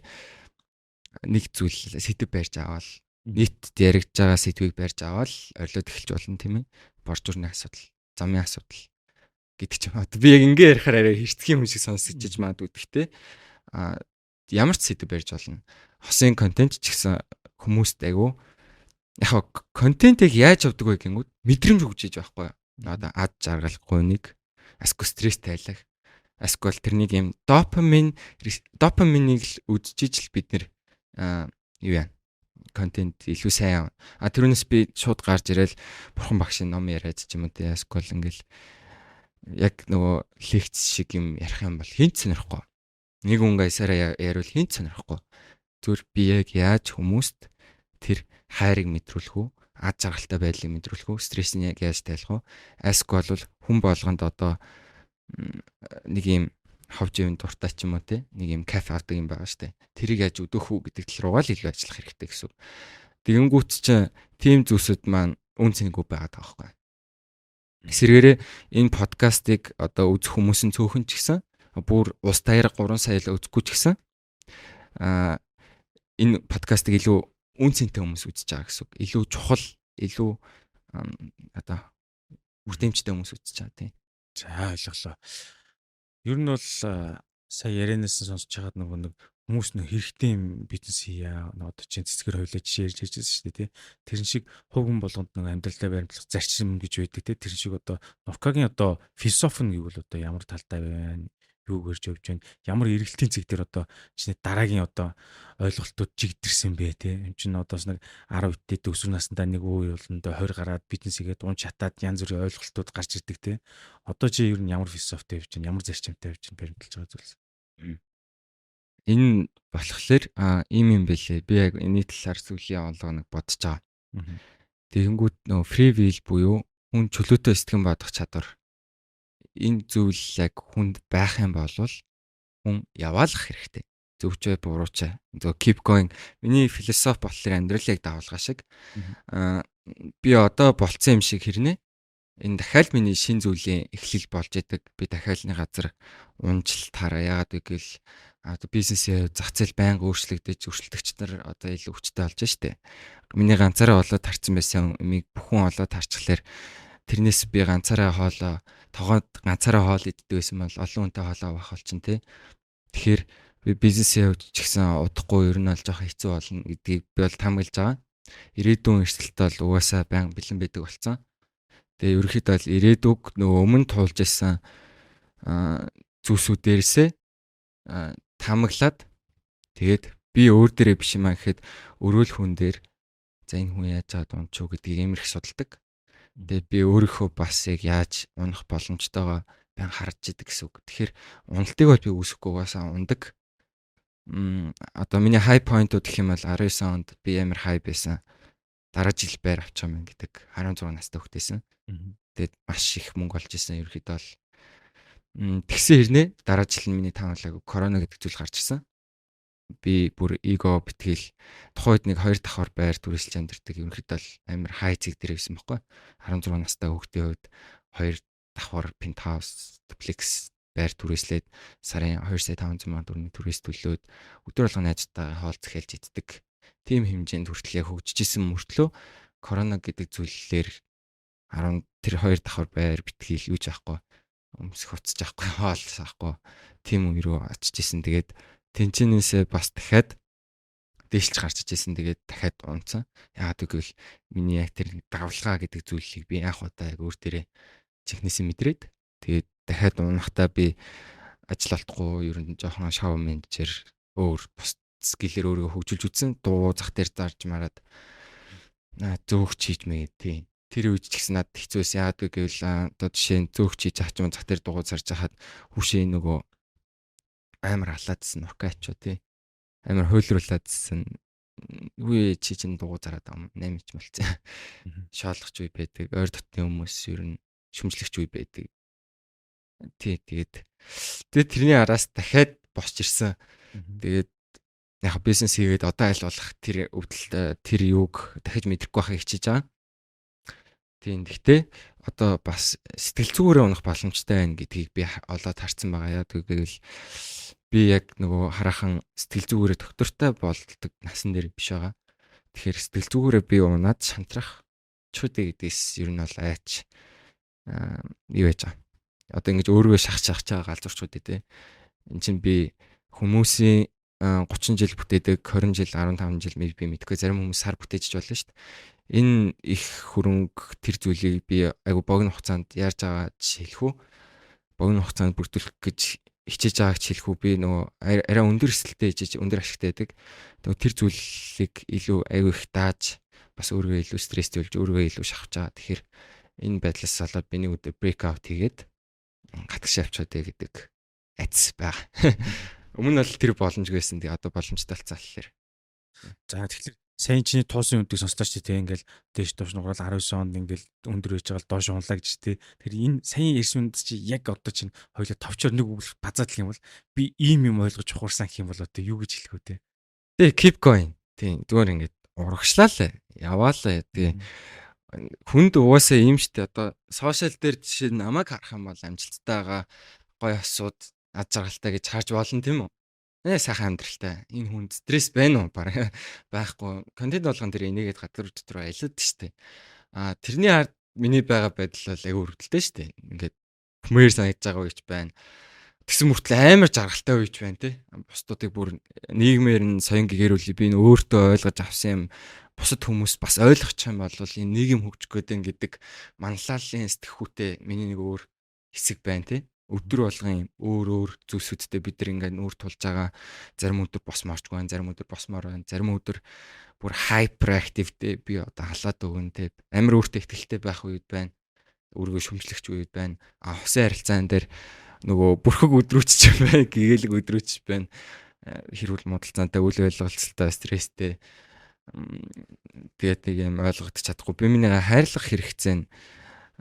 нэг зүйл сэтэв барьж аваад нийт яригдж байгаа сэдвийг барьж аваад орилоод эхэлж болно тийм ээ. Борж урны асуудал, замын асуудал гэдэг ч юм. Одоо би яг ингээ ярихаар арай хэрцгий юм шиг сонсож иж магадгүй. Гэхдээ ямар ч сэдв барьж болно. Хосын контент ч гэсэн хүмүүст айгу яг контентыг яаж авдаг вэ гингүүд мэдрэмж өгч иж байхгүй. Одоо ад жаргалгүй нэг аску стресс тайлах. Аску бол тэрнийг юм допаминийг л үзчихэж л бид нэр юу яа контент илүү сайн. Тэрүүнээс би шууд гарч ирэл бурхан багшийн ном яриад ч юм уу те аску бол ингээл яг нөгөө лекц шиг юм ярих юм бол хинт сонирхгүй. Нэг унгайсараа яриул хинт сонирхгүй. Зүр би яг яаж хүмүүст тэр хайрыг мэдрүүлэх үү? Ад жаргалтай байдлыг мэдрүүлэх үү? Стрессийг яаж тайлах үү? Аску бол хүн болгонд одоо нэг юм ховж ивэн дуртай ч юм уу те нэг юм кафе авдаг юм байгаа штэ. Тэрийг яаж өдөөх үү гэдэг тал руугаа л илүү ажиллах хэрэгтэй гэсэн. Тэгэнгүүт чинь тим зүйлсүүд маань үн цэнэгүй байгаад байгаа байхгүй. Эсвэргээрээ энэ подкастыг одоо үзэх хүмүүс нь цөөхөн ч гэсэн бүр ус даяар 3 сая л үзэхгүй ч гэсэн энэ подкастыг илүү үн цэнтэй хүмүүс үзэж байгаа гэсэн. Илүү чухал, илүү одоо үрдэмжтэй хүмүүс үзэж байгаа тийм. За ойлголоо. Ер нь бол сая ярианаас сонсож байгаад нэг хүмүүс нэг хэрэгтэй юм бизнес хийя. Одоо чинь цэцгээр хойлоо жишээ ярьж байсан шүү дээ тий. Тэрэн шиг хувь хүн болгонд нэг амьдралдаа баримтлах зарчим гэж байдаг тий. Тэр шиг одоо Нуркагийн одоо философи нь гэвэл одоо ямар талтай байна? Юу гэрж явж байна? Ямар эргэлтийн зэг дээр одоо чиний дараагийн одоо ойлголтууд жигдэрсэн бэ тий. Эм чинь одоос нэг 10 үетэй өсвөр наснда нэг үе болондоо 20 гараад бизнес хийгээд ун чатаад янз бүрийн ойлголтууд гарч ирдэг тий. Одоо чи ер нь ямар философитой явж байна? Ямар зарчимтай явж байна? Баримталж байгаа зүйлс. Энэ болохоор ийм юм бэлээ. Би яг энэ талаар сүүлийн олгоног бодож байгаа. Тэгэнгүүт нөө free will буюу хүн чөлөөтэй сэтгэн бодох чадвар. Энэ зүйл яг хүнд байх юм бол хүн яваалах хэрэгтэй. Зөвчөө буруучаа. Зөв keep going. Миний философи болохоор амьдралыг давалгаа шиг. Би одоо болцсон юм шиг хэрнээ. Энэ дахиад миний шин зүйлийн эхлэл болж идэг. Би дахиалны газар унжлалтаараа яагаад гэвэл одоо бизнесээ зах зээл байнга өөрчлөгдөж өрсөлдөгч нар одоо илүү хүчтэй болж штэ. Миний ганцаараа болоод тарцсан байсан юмыг бүхэн олоод тарчхлаар тэрнээс би ганцаараа хоолоо тогоод ганцаараа хоол иддэг байсан бол олон хүнтэй хоолоо авах болчин тий. Тэгэхээр би бизнесээ явж ч гэсэн удахгүй ер нь бол жоохон хэцүү болно гэдгийг би бол таамаглаж байгаа. Ирээдүйн эрсдэлт бол угаасаа байнга бэлэн байдаг болсон. Тэгээ ерөнхийдөө бол ирээдүг нөгөө өмнө туулж ирсэн зүйлсүүдээрсээ таамаглаад тэгээд би өөр дээрээ биш юм аа гэхэд өрөөл хүн дээр за энэ хүн яаж чад унчуу гэдгийг иймэрх судалдаг. Тэгээд би өөрийнхөө бас яг яаж унах боломжтойгоо байн харж идэг гэсэн үг. Тэгэхээр уналтыг бол би үүсэхгүй угаасаа ундаг. Одоо миний хай поинтууд гэх юм бол 19 онд би амар хай байсан. Дараа жил байр авчих юм гэдэг 16 настай хөлтөөсөн. Тэгээд маш их мөнгө олж исэн ерөөхдөө бол тэгсэн хэрнээ дараа жил нь миний таамаглаг корона гэдэг зүйл гарч ирсэн. Би бүр эго битгийл тухайд нэг 2 давхар байр түрээсэлж амьдэрдэг ерөнхийдөө л амар хай зэг дээр байсан байхгүй 16 настай хүүхдийн хувьд 2 давхар пентхаус дуплекс байр түрээслээд сарын 2,500,000 төгрөгийн түрээс төлөөд өдөр болгоны найзтайгаа хоол захиалж иддэг тийм хэмжээнд хүртэл яг хөгжижсэн мөртлөө корона гэдэг зүйлээр 10 тэр 2 давхар байр битгийл юуж авахгүй өмсөх уцаж авахгүй хоол саахгүй тийм үе рүү очижсэн. Тэгээд тэнцэнээсээ бас дахиад дээшилж гарч ижсэн. Тэгээд дахиад унцсан. Яагаад гэвэл миний яг тэр давлгаа гэдэг зүйлийг би анх удаа яг өөр дээрээ чихнээсээ мэдрээд тэгээд дахиад унахтаа би ажил олдохгүй ер нь жоохон шав менежер өөр бус скиллэр өөрийгөө хөгжүүлж үзсэн. Дуу зах дээр зарж мараад зөөгч хийж мэгээ тийм. Тэр үед ч гэсэн надад хэцүү байсан. Яагаад гэвэл одоо жишээ нь зөөгч хийж аач юм зах дээр дуу зарж хахад хүүшээ нөгөө амар халаадсан нуркаачуу тий. Амар хуйлруулаадсан. Үгүй чи чинь дуу зараад байгаа юм. 8 ч болцсон. Шоолгоч үе байдаг. Ойр дотны хүмүүс ер нь шүмжлэгч үе байдаг. Тий тэгээд тэрний араас дахиад босч ирсэн. Тэгээд яг бизнес хийгээд одоо аль болох тэр өвдөлт тэр юуг дахиж мэдрэхгүй байхыг хичээж байгаа. Тийм гэхдээ одоо бас сэтгэл зүгээрээ унах боломжтой байна гэдгийг би олоод харсан байгаа. Яг гэвэл би яг нөгөө хараахан сэтгэл зүгээрээ доктортой болдог насан дээр биш байгаа. Тэгэхээр сэтгэл зүгээрээ би унаад шантрах чүдэ гэдгээс ер нь бол айч юу яаж байгаа. Одоо ингэж өөрийгөө шахаж байгаа галзуурчуд тий. Энд чинь би хүмүүсийн 30 жил бүтээдэг, 20 жил, 15 жил би мэдгүй, зарим хүмүүс сар бүтээж болно шүү дээ. Энэ их хөрөнгө тэр зүйлийг би айгу богино хугацаанд яаж байгаа хэлэх үү? Богино хугацаанд бүрдүүлэх гэж хичээж байгааг хэлэх үү? Би нөгөө арай өндөр эсэлтэй хичээж өндөр ашигтай байдаг. Тэгээ тэр зүйлийг илүү айгу их дааж бас өөрийгөө илүү стресстэй болж өөрийгөө илүү шахаж байгаа. Тэгэхээр энэ байдлаас болоод биний өдөр брейк аут хийгээд гатгаш авчаад гэдэг айц байгаа. Өмнө нь бол тэр боломжгүй байсан. Тэгээ одоо боломжтой болцсон болохоор. За тэгэхээр сайн чиний туусын үдийг сонслоо ч тийм ингээл дээш доош нуурал 19 онд ингээл өндөр байж байгаа л доош унлаа гэж тийм. Тэгэхээр энэ сайн эрс үнд чи яг одоо чинь хоёулаа товчоор нэг үг базаад л юм бол би ийм юм ойлгож ухаарсан гэх юм бол одоо юу гэж хэлэх вэ те. Тэгээ keep going. Тийм зүгээр ингээд урагшлаа л яваалаа. Тэгээ хүнд угаасаа ийм штэ одоо сошиал дээр жишээ нь намайг харах юм бол амжилттай байгаа гоё асууд аз жаргалтай гэж харж болно тийм үү? Сайхан амьдралтай. Энэ хүн стресс байна уу? Бараг байхгүй. Контент болгон дээр энийгээд гадар дотор аялаад штэ. Тэрний ард миний байгаа байдал бол аягүй өргөдөлтэй штэ. Ингээд хүмээр санагдаж байгаа үеч байна. Тэгсэн мөртлөө амар жаргалтай үеч байна те. Бусдуудыг бүр нийгмээр нь соён гэгэрүүл би энэ өөртөө ойлгож авсан юм. Бусад хүмүүс бас ойлгочих юм бол энэ нийгэм хөгжих гэдэг гэдэг манлайлалын сэтгхүүтэй миний нэг өөр хэсэг байна те. Өдөр болгон өөр зүйлсүүдтэй бид нар ингээд нүүр тулж байгаа. Зарим өдөр бос марчгүй байна, зарим өдөр босмоор байна, зарим өдөр бүр hyperactive би одоо халаад өгөнтэй амар өөртөө ихтэй байх үед байна. Өөрийгөө шүмжлэгч үед байна. Хосын харилцаан дээр нөгөө бүрхэг өдрүүч байна, гэгээлэг өдрүүч байна. Хэрүүл муудалцаантай үйл ойлголцолтой стресстэй. Тэгээд нэг юм ойлгож чадахгүй. Би миний хайрлах хэрэгцээ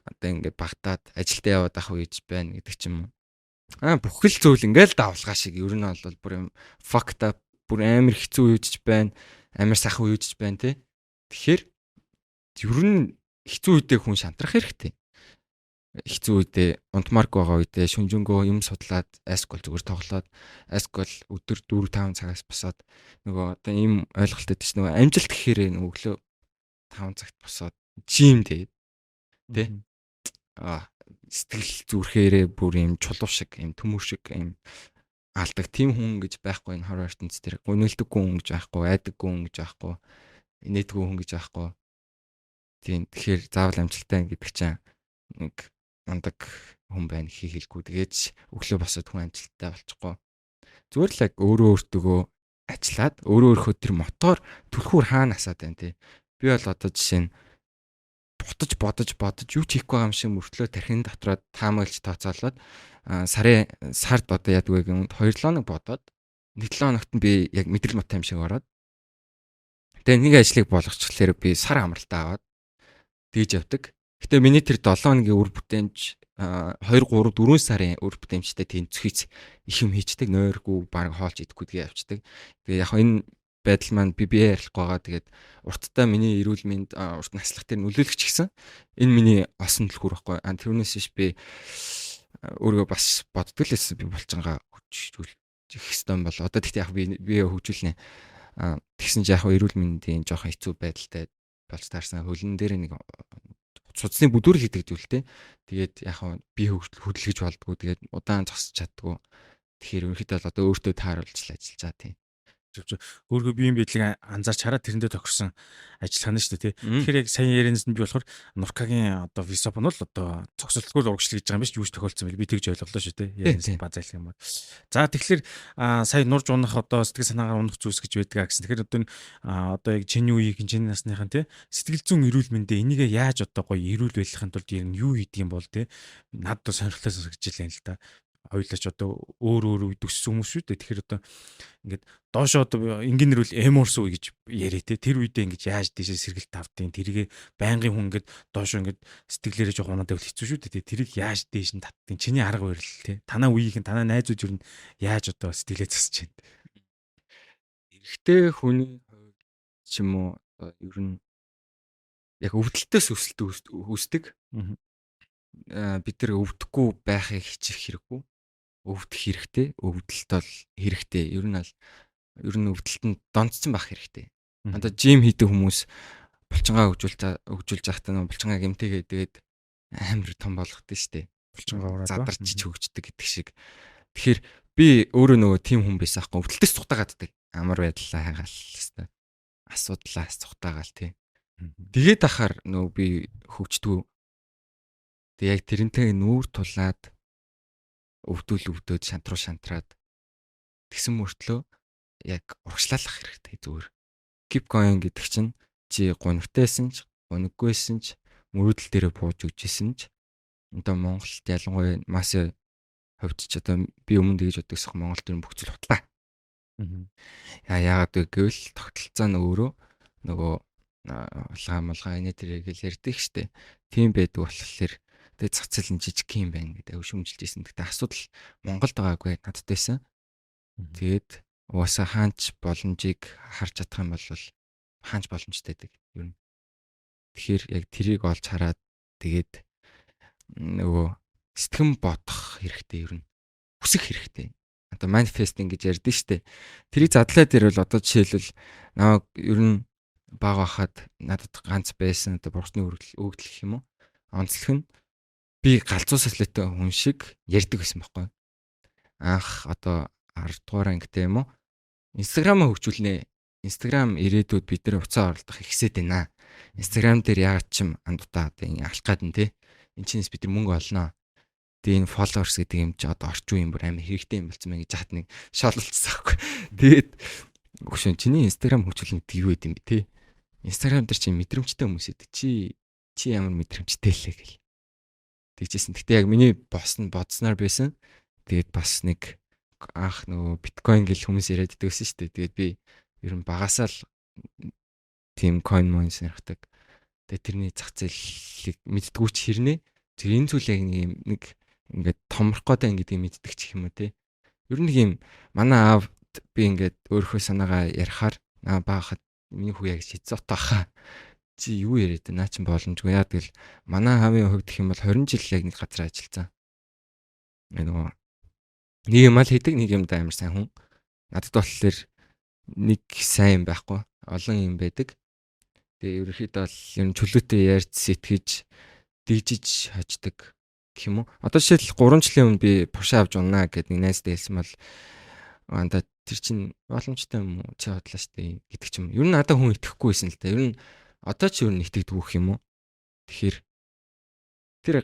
одоо ингээд багтаад ажилдаа яваад ах үйж байна гэдэг ч юм уу. Бүхэл зүйл ингээл давлгаа шиг ер нь бол бүр юм fucked up бүр амар хэцүү үйж байна. Амар сайхан үйж байна те. Тэгэхээр ер нь хэцүү үедээ хүн шантрах хэрэгтэй. Хэцүү үедээ унтмарк байгаа үедээ шүнжэнгөө юм судлаад аскол зүгээр тоглоод аскол өдөр 4-5 цагаас босоод нөгөө одоо ийм ойлголттой тийш нөгөө амжилт гэхээр нөгөө өглөө 5 цагт босоод жим тэгээд тэ сэтгэл зүрхээрээ бүр юм чулуу шиг юм төмөр шиг юм алдаг тийм хүн гэж байхгүй энэ хорвоо ертөнц дээр гүнэлдэггүй хүн гэж байхгүй айдаггүй хүн гэж байхгүй инээдгүй хүн гэж байхгүй тийм тэгэхээр заавал амжилттай гэдэг чинь нэг ундаг хүн байна хийхэлгүй тэгээд өглөө босоод хүн амжилттай болчихгүй зүгээр л яг өөрөө өөртөө ажиллаад өөрөө өөрхөө тэр мотор түлхүүр хаана асаад байна те би бол одоо жишээ нь бодож юу ч хийхгүй байгаа юм шиг мөртлөө тархин дотроо таамаглаж тооцоолоод сард одоо ядгүй гэнэ 2-7 хоног бодоод 1-7 хоногт нь би яг мэдрэл муутай юм шиг ороод тэгээ нэг ажлыг болгочихлоор би сар амралтаа аваад тэгж явдаг. Гэтэ миний тэр 7 хоногийн үр бүтээмж 2 3 4 сарын үр бүтээмжтэй тэнцвхийц их юм хийждэг нойргүй баг хоолж идэхгүй тэгээ явцдаг. Тэгээ яг энэ байдал маань би ярих байгаа. Тэгээд урттай миний эрүүл мэнд урт наслах дээр нөлөөлөгч гисэн. Энэ миний осон төлхөр байхгүй. Тэрнээс биш би өөрийгөө бас боддог лээс би болчингаа хөгжүүлэх хэвээр бол одоо тэгтээ яг би хөгжүүлнэ. Тэгсэн чи яг эрүүл мэндийн жоохон хэцүү байдалтай болж таарсан. Хөлн дээр нэг судасны бүдүүр хийдэг зүйлтэй. Тэгээд яг би хөдөлгөж болдгоо. Тэгээд удаан зогсож чаддгүй. Тэгэхээр ерөнхийдөө л одоо өөртөө тааруулж ажиллаж байгаа тийм. Өөргөө биеийн биедлийг анзаарч хараад тэрэндээ тохирсон ажиллах нь шүү дээ тий. Тэгэхээр яг сайн ярианаас нь би болохоор Нуркагийн одоо висоп нь л одоо цогцолтгүй урагшил гэж байгаа юм биш юу ч тохиолдсон байл би тэгж ойлголоо шүү дээ. Ярианаас базаа хэлэх юм бол. За тэгэхээр сая нурж унах одоо сэтгэл санаагаар унах зүйлс гэж байдаг гэсэн. Тэгэхээр одоо яг чиний үеийн чиний насныхан тий сэтгэл зүйн эрүүл мэндэ энийгээ яаж одоо гоё эрүүл байхын тулд яг юу хийдэг юм бол тий над одоо сонирхлоос сонсогдож байна л да. Ойлооч одоо өөр үед өссөн хүмүүс шүү дээ. Тэгэхээр одоо ингээд доошоо одоо ингэнэр үл эморс үе гэж яриа те. Тэр үедээ ингэж яаж дээшээ сэргэлт тавдیں۔ Тэргээ байнгын хүн ингээд доошоо ингээд сэтгэлээрээ жоох унаад байвал хэцүү шүү дээ. Тэрийг яаж дээш нь татдیں۔ Чиний арга барил те. Танаа үеийнхэн танаа найзууд юу яаж одоо сэтгэлээ засаж байна. Эрэгтэй хүний хувьд ч юм уу ер нь яг өвдөлтөөс өсдөг. Бид нар өвдөхгүй байхыг хичээх хэрэггүй. Өвдөх хэрэгтэй, өвдөлт бол хэрэгтэй. Ер нь өвдөлтөнд донцсон байх хэрэгтэй. Одоо жим хийдэг хүмүүс булчингаа хөгжүүлж байхдаа булчингаа гэмтээгээд тэгээд амар том болгох дээ штэ. Булчингаа ураад задарч хөгждөг гэдэг шиг. Тэгэхээр би өөрөө нөгөө тим хүн байсан аахгүй өвдөлтөс цухтаагааддаг. Амар байдлаа хайгаал хэвээр асуудлаа цухтаагаал тий. Тэгээд ахаар нөгөө би хөвчдгүү. Тэг яг тэрнтэй нүүр тулаад өвдөөд шантраад тэгсэн мөртлөө яг урагшлалах хэрэгтэй зүгээр. Keep going гэдэг чинь чи гонигтайсэн ч гониггүйсэн ч мөрөөдөл дээрээ бууж үжсэн ч одоо Монголд ялангуяа маш хувьд ч одоо би өмнө тэгж боддогсох Монголд ер нь бүх зүйл хутлаа. Яагаад вэ гэвэл тогтолцоо нь өөрөө нөгөө улгаан энэ тэрийг л ярьдаг штеп. Тийм байдаг болохоор тэгээ зах зээл нь жижиг юм байна гэдэг өвшөмжилж ирсэн. Гэхдээ асуудал Монголд байгаагүй надад байсан. Тэгээд угаасаа хаанч боломжийг харж чадах юм бол хаанч боломжтой байдаг ер нь. Тэгэхээр яг тэрийг олж хараад тэгээд нөгөө сэтгэн бодох хэрэгтэй ер нь. Хүсэх хэрэгтэй. Одоо манифестинг гэж ярьдэн штэ. Тэрийг задлаад ирвэл одоо жишээлбэл намайг ер нь баг байхад надад ганц байсан одоо бурсны өгдөл гэх юм уу? Онцлог нь би галзуу солиотой хүн шиг ярьдаг байсан байхгүй. Анх одоо 10 дугаар ангитай юм уу? Инстаграмаа хөгжүүлнэ. Инстаграм ирээдүйд бид нэр уцаа оруулах ихсээд байна. Инстаграм дээр яагаад ч юм андуудаа одоо алах гад нь те. Энд чинээс бид нар мөнгө олноо. Тэгээ энэ followers гэдэг юм чи одоо орчин үеийн бүр амар хэрэгтэй юм болсон мэн гэж хат нэг шалгалцсан аахгүй. Тэгээд өгшөн чиний Инстаграм хөгжүүлнэ гэдэг юу гэдэм бэ те. Инстаграм дээр чи мэдрэмжтэй хүмүүс идэг. Чи ямар мэдрэмжтэй лээ гэл. Тэгжсэн. Гэтэ яг миний бодсноор байсан. Тэгээд бас нэг анх нөгөө биткойн гэл хүмүүс яриад идэгсэн шүү дээ. Тэгээд би ер нь багасаа л тийм coin moin сонирхдаг. Тэгээд тэрний зах зээлийг мэддгүү ч хэрнээ. Тэр энэ зүйл яг нэг ингээд томрох гэдэг ингэдэг мэддэг ч юм уу те. Ер нь нэг юм манай аав би ингээд өөрийнхөө санаагаа ярихаар баахад миний хүү яг шизот баха. Чи юу яриад наа чин боломжгүй. Яг тэгэл манай аавын хувьд гэх юм бол 20 жил яг нэг газар ажилласан. Нөгөө нэг юм ал хийдэг, нэг юм да амар сайн хүн. Надад болохоор нэг сайн юм байхгүй. Олон юм байдаг. Тэгээ ерөөхдөө бол юм чөлөөтэй ярьж сэтгэж дийжиж хаждаг гэх юм уу. Одоо жишээл 3 жилийн өмнө би Porsche авч унаа гэдэг нэг найзтай хэлсэн бол анда тэр чин боломжтой юм уу? Чи бодлоо штэ гэдэг ч юм. Ер нь надад хүн итгэхгүй байсан л да. Ер нь одоо ч ер нь итгэдэггүй юм уу? Тэгэхээр тэр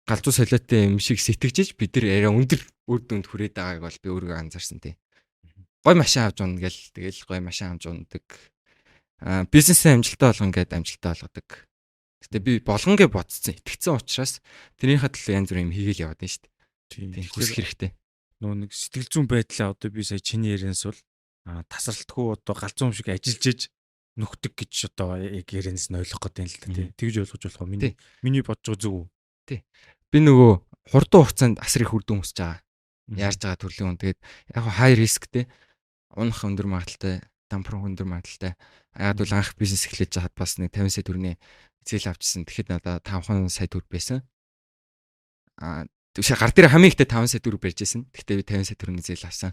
галзуу солиотой юм шиг сэтгэжиж бид нар арай өндөр үр дүнд хүрээд байгааг бол би өөрөө анзаарсан тий. Гой машин авч унаа гэл тэгэл гой машин авч ундаг. Бизнесээ амжилттай болгоно гэдээ амжилттай болгодог. Гэтэ би болгонгээ бодсон, итгэцэн учраас тэрийнхээ төлөө янз бүр юм хийгээл яваад байна шүү дээ. Тийм хүсэх хэрэгтэй. Нөө нэг сэтгэл зүйн байдлаа одоо би сая чиний ярианс бол тасралтгүй одоо галзуу юм шиг ажиллаж иж нөхдөг гэж одоо яг ярианс нь ойлгох гэдэг юм л та тий. Тэгж ойлгож болох уу? Миний бодож байгаа зүг үү? Тий. Би нөгөө хурдан хугацаанд асар их үрдэн өсөж байгаа. Яарж байгаа төрлийн хүн. Тэгээд яг high risk те унах өндөр магадaltaй, дампуурах өндөр магадaltaй. Яг бол анх бизнес эхлэж хаад бас нэг 50 сая төгрөний зээл авчихсан. Тэгэхэд надад 5 сая төгрөг байсан. Тэгшээ гар дээр хамгийн ихтэй 5 сая төгрөг барьж байсан. Гэхдээ би 50 сая төгрөгийн зээл авсан.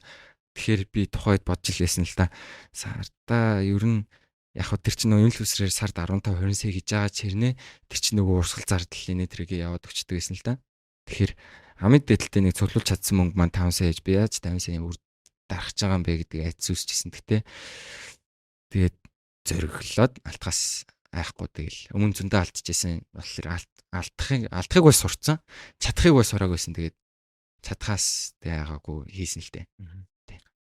Тэгэхээр би тухайд бодж ил байсан л та. Сарда ер нь яг хөө тэр чинь нөгөө инфлюенсерээр сард 15 20 сая гэж байгаа ч хэрнээ тэр чинь нөгөө урсгал зардал энэ тэргээ яваад өгчдөг байсан л та. Тэгэхээр хамгийн дээдэлтэй нэг цуглуулж чадсан мөнгө маань 5 сая ээж би яаж 50 сая үр дарахж байгаа юм бэ гэдэг айц үсчихсэн. Тэгээд зориглоод алтгаас айхгүй тэгэл өмнө зөндөө алдчихсан болохоор алдахыг бас сурцсан. Чадахыг бас сураагүй байсан. Тэгээд чадхаас яагаагүй хийсэн л дээ.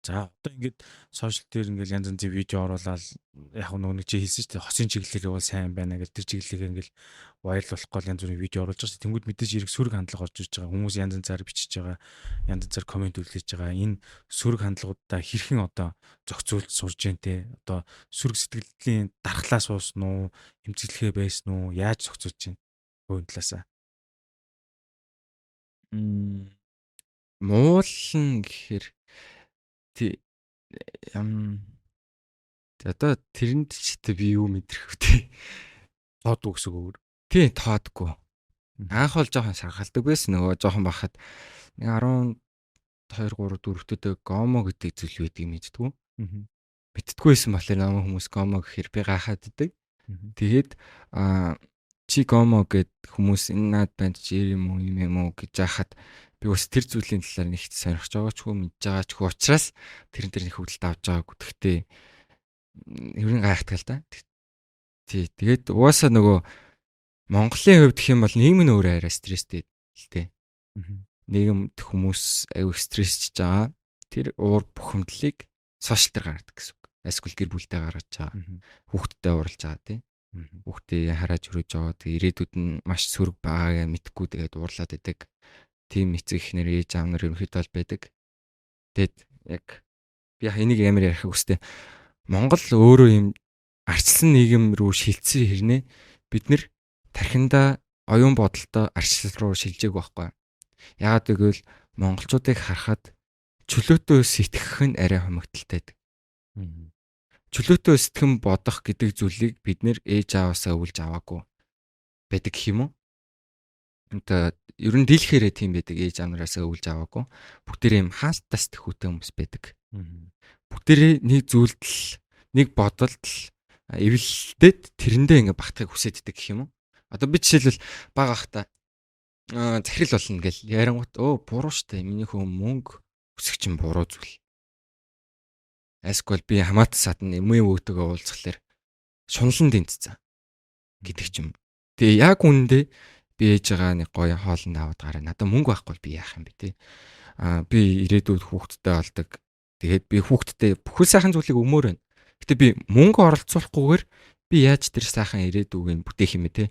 За одоо ингээд сошиал дээр ингээд янз янзын видео оруулаад яг нэг чи хэлсэн шүү дээ хосын чиглэлээр бол сайн байна гэж тэр чиглэлийг ингээд вайрлуулахгүй янз бүрийн видео оруулж байгаа шүү. Тэнгүүд мэдээж хэрэг сөрөг хандлага орж ирж байгаа. Хүмүүс янз янзаар бичиж байгаа. Янз янзаар комент үлээж байгаа. Энэ сөрөг хандлагуудаа хэрхэн одоо зохицуулж сурж जैन те одоо сөрөг сэтгэлийн дархлаас уусан уу, эмзэглэхээ байсан уу, яаж зохицуулж जैन хөөнд талаасаа. Муулан гэхээр одоо тэрэнд ч би юу мэдрэх вэ? Тоодгүй гэсэн үг. Тий, тоодгүй. Анх бол жоохон сархалдаг байсан. Нөгөө жоохон бахад 12 3 4-төдөө гомо гэдэг зүйл байдгийг мэдтгүү. Мэдтгүү байсан болохоор намайг хүмүүс гомо гэхээр би гайхаад идэг. Тэгээд чи гомо гэд хүмүүс энэ наад банд чи юм уу гэж яхад би бас тэр зүйлийн талаар нэг сонирхож байгаа ч хөө мэдж байгаа ч хөө учраас тэрэн дээр нэг хөвдөлт авч байгаагүй. Гэхдээ ерөн гайхдаг л да. Тий. Тэгээд угаасаа нөгөө Монголын хувьд гэх юм бол нийгэм нь өөрөө арай стресстэй л дээ. Нийгэмд хүмүүс аюу стрессж байгаа. Тэр уур бухимдлыг сошиал дээр гаргадаг гэсэн үг. Эсвэл гэр бүлдээ гаргаж байгаа. Хүүхдтэй уурлаж байгаа тий. Хүүхдээ хараад өрөөж байгаа. Тэгээ ирээдүйд нь маш сөрөг байгаагаа мэдхгүй тэгээд уурлаад байдаг. Тим эцэг эхнэр ээж аав нар ерөнхийдөө бол байдаг. Тэгэд яг би яг энийг амар ярих хүстэй. Монгол өөрөө юм арчилсан нийгэм рүү шилжсэн хэрнээ бид нэр тархиндаа оюун бодолтой арчил руу шилжээг байхгүй. Яагаад гэвэл монголчуудыг харахад чөлөөтөө сэтгэх нь арай хомигдталтай байдаг. Чөлөөтөө сэтгэн бодох гэдэг зүйлийг бид нэр ээж ааваасаа өвлж аваагүй байдаг гэх юм уу? Энт ер нь дийлхээрээ тийм байдаг ээж аав нараасаа өвлж аваагүй. Бүгдээрээ юм хаалттай сэтгүүтэй хүмүүс байдаг. Бүгдээрээ нэг зүйлдэл, нэг бодолд эвлэлтэд тэрэндээ ингээ багтахыг хүсэддэг гэх юм уу? Одоо би жишээлбэл бага ахта захирал болно гэл ярангуут буруу штэ миний хүн мөнгө өсөх чинь буруу зүйл. Эсвэл би хамаатан садан эмээ өвтөгөө уулзхалаар шунлан дэнцсэн гэдэг ч юм. Тэгээ яг үнэндээ би ээж байгаа нэг гоё хоолнд аваад гараа. Надад мөнгө байхгүй би яах юм бэ те. Би ирээдүйд хүүхэдтэй болдог. Тэгээд би хүүхэдтэй бүхэл сайхан зүйлийг өмөр байна. Гэтэ би мөнгө оролцуулахгүйгээр би яаж тэр сайхан ирээдүгийг бүтээх юм бэ те.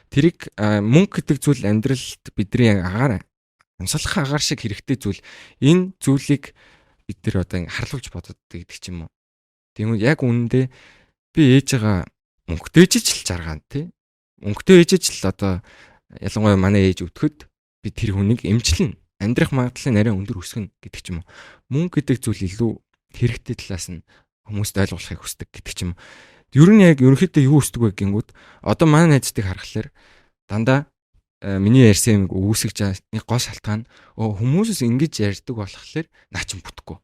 Тэрийг мөнгө гэдэг зүйл амьдралд бидний агаар амсгалах агаар шиг хэрэгтэй зүйл. Энэ зүйлийг бид нар одоо харлуулж бодод гэдэг ч юм уу. Тийм үү яг үнэндээ би ээж байгаа мөнгөтэй ижиж л жаргаан тий. Мөнгөтэй ижиж л одоо ялангуяа манай ээж өтөхөд би тэр хүнийг эмчлэн амьдрах магадлалын арай өндөр өсгөн гэдэг ч юм уу. Мөнгө гэдэг зүйл илүү хэрэгтэй талаас нь хүмүүст ойлгуулахыг хүсдэг гэдэг ч юм уу. Ер нь яг ерөнхийдөө юу хүсдэг вэ гингүүд одоо манай найзтыг харахаар дандаа миний ярьсан юм үүсгэж байгаа нэг гол шалтгаан хүмүүсээс ингэж ярьдаг болохоор наа чин бүтэхгүй